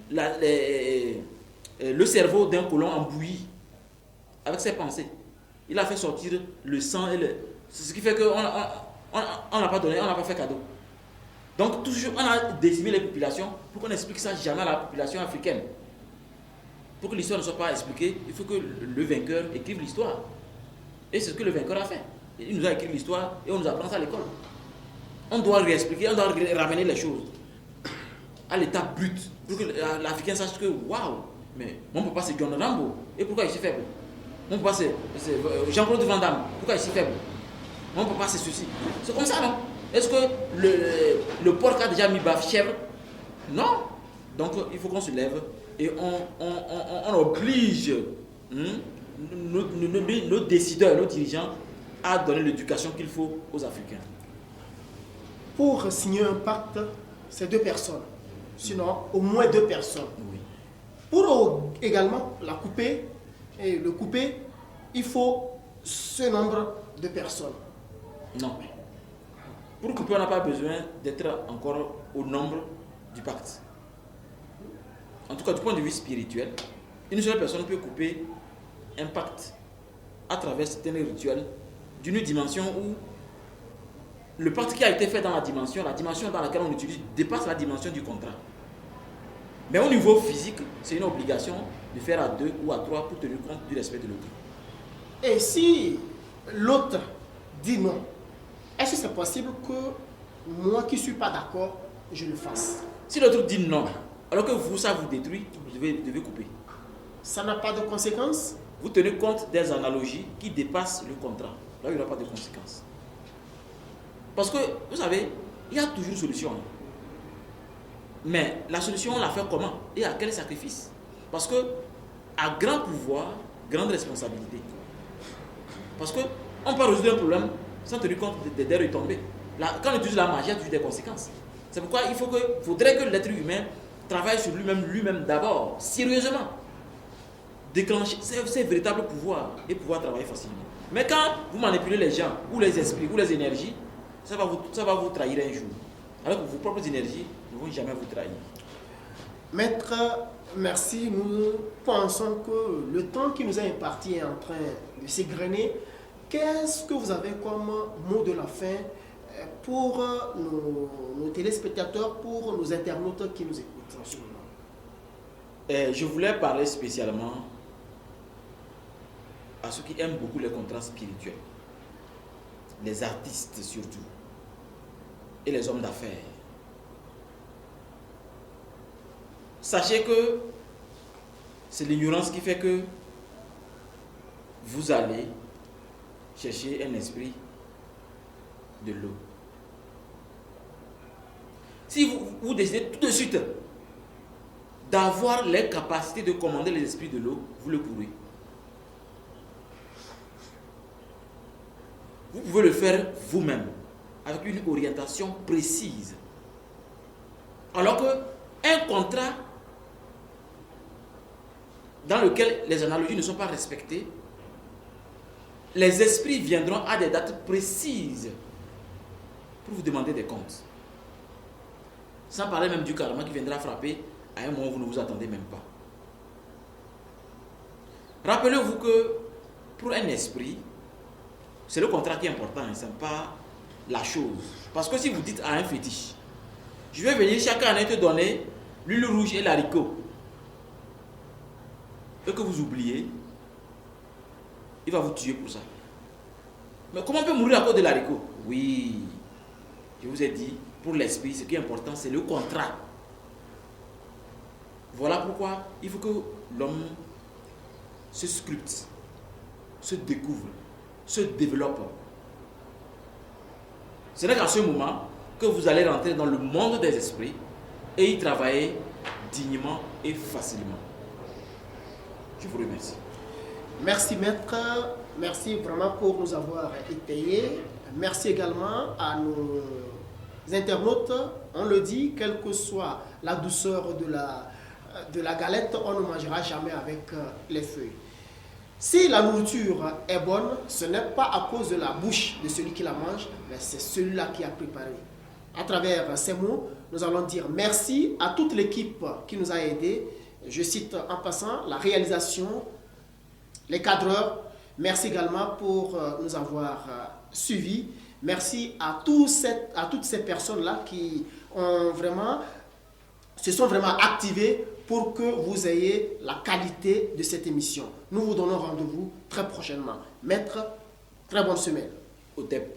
le cerveau d'un colon en bouillie avec ses pensées. Il a fait sortir le sang et c'est ce qui fait qu'on n'a pas donné, on n'a pas fait cadeau. Donc toujours, on a décimé les populations pour qu'on explique ça jamais à la population africaine. Pour que l'histoire ne soit pas expliquée, il faut que le vainqueur écrive l'histoire. Et c'est ce que le vainqueur a fait. Il nous a écrit l'histoire et on nous apprend ça à l'école. On doit réexpliquer, on doit ramener les choses à l'état brut. Pour que l'Africain sache que, waouh, mais mon papa c'est John Rambo. Et pourquoi il est si faible? Mon papa c'est Jean-Claude Van Damme. Pourquoi il est si faible? Mon papa c'est ceci. C'est comme ça, non? Est-ce que le porc a déjà mis baffe chèvre? Non. Donc il faut qu'on se lève et on oblige nos décideurs, nos dirigeants à donner l'éducation qu'il faut aux Africains. Pour signer un pacte, c'est 2 personnes. Sinon, au moins 2 personnes. Oui. Pour également la couper et le couper, il faut ce nombre de personnes. Non. Pour couper, on n'a pas besoin d'être encore au nombre du pacte. En tout cas, du point de vue spirituel, une seule personne peut couper un pacte à travers certains rituels d'une dimension où le pacte qui a été fait dans la dimension dans laquelle on utilise dépasse la dimension du contrat. Mais au niveau physique, c'est une obligation de faire à 2 ou à 3 pour tenir compte du respect de l'autre. Et si l'autre dit non, est-ce que c'est possible que moi qui ne suis pas d'accord, je le fasse? Si l'autre dit non, alors que vous, ça vous détruit, vous devez couper. Ça n'a pas de conséquences? Vous tenez compte des analogies qui dépassent le contrat. Là, il n'y aura pas de conséquences. Parce que, vous savez, il y a toujours une solution. Mais la solution, on la fait comment? Et à quel sacrifice? Parce que, à grand pouvoir, grande responsabilité. Parce qu'on peut résoudre un problème sans tenir compte des retombées. Quand on utilise la magie, il y a toujours des conséquences. C'est pourquoi il faudrait que l'être humain travaille sur lui-même d'abord, sérieusement. Déclencher ses véritables pouvoirs et pouvoir travailler facilement. Mais quand vous manipulez les gens, ou les esprits, ou les énergies, ça va vous trahir un jour. Alors que vos propres énergies ne vont jamais vous trahir. Maître, merci. Nous pensons que le temps qui nous est imparti est en train de s'égrener. Qu'est-ce que vous avez comme mot de la fin pour nos téléspectateurs, pour nos internautes qui nous écoutent en ce moment? Je voulais parler spécialement à ceux qui aiment beaucoup les contrats spirituels, les artistes surtout, et les hommes d'affaires. Sachez que c'est l'ignorance qui fait que vous allez chercher un esprit de l'eau. Si vous décidez tout de suite d'avoir les capacités de commander les esprits de l'eau, vous le pourrez. Vous pouvez le faire vous-même, avec une orientation précise. Alors qu'un contrat dans lequel les analogies ne sont pas respectées, les esprits viendront à des dates précises pour vous demander des comptes. Sans parler même du karma qui viendra frapper à un moment où vous ne vous attendez même pas. Rappelez-vous que pour un esprit, c'est le contrat qui est important, ce n'est pas la chose. Parce que si vous dites à un fétiche, je vais venir chaque année te donner l'huile rouge et l'haricot, et que vous oubliez, il va vous tuer pour ça. Mais comment on peut mourir à cause de l'haricot? Oui, je vous ai dit, pour l'esprit, ce qui est important, c'est le contrat. Voilà pourquoi il faut que l'homme se sculpte, se découvre, se développe. Ce n'est qu'à ce moment que vous allez rentrer dans le monde des esprits et y travailler dignement et facilement. Je vous remercie. Merci maître, merci vraiment pour nous avoir étayés. Merci également à nos internautes. On le dit, quelle que soit la douceur de la galette, on ne mangera jamais avec les feuilles. Si la nourriture est bonne, ce n'est pas à cause de la bouche de celui qui la mange, mais c'est celui-là qui a préparé. À travers ces mots, nous allons dire merci à toute l'équipe qui nous a aidés. Je cite en passant la réalisation, les cadreurs. Merci également pour nous avoir suivis. Merci à toutes ces personnes-là qui se sont vraiment activées pour que vous ayez la qualité de cette émission. Nous vous donnons rendez-vous très prochainement. Maître, très bonne semaine. Au TEP.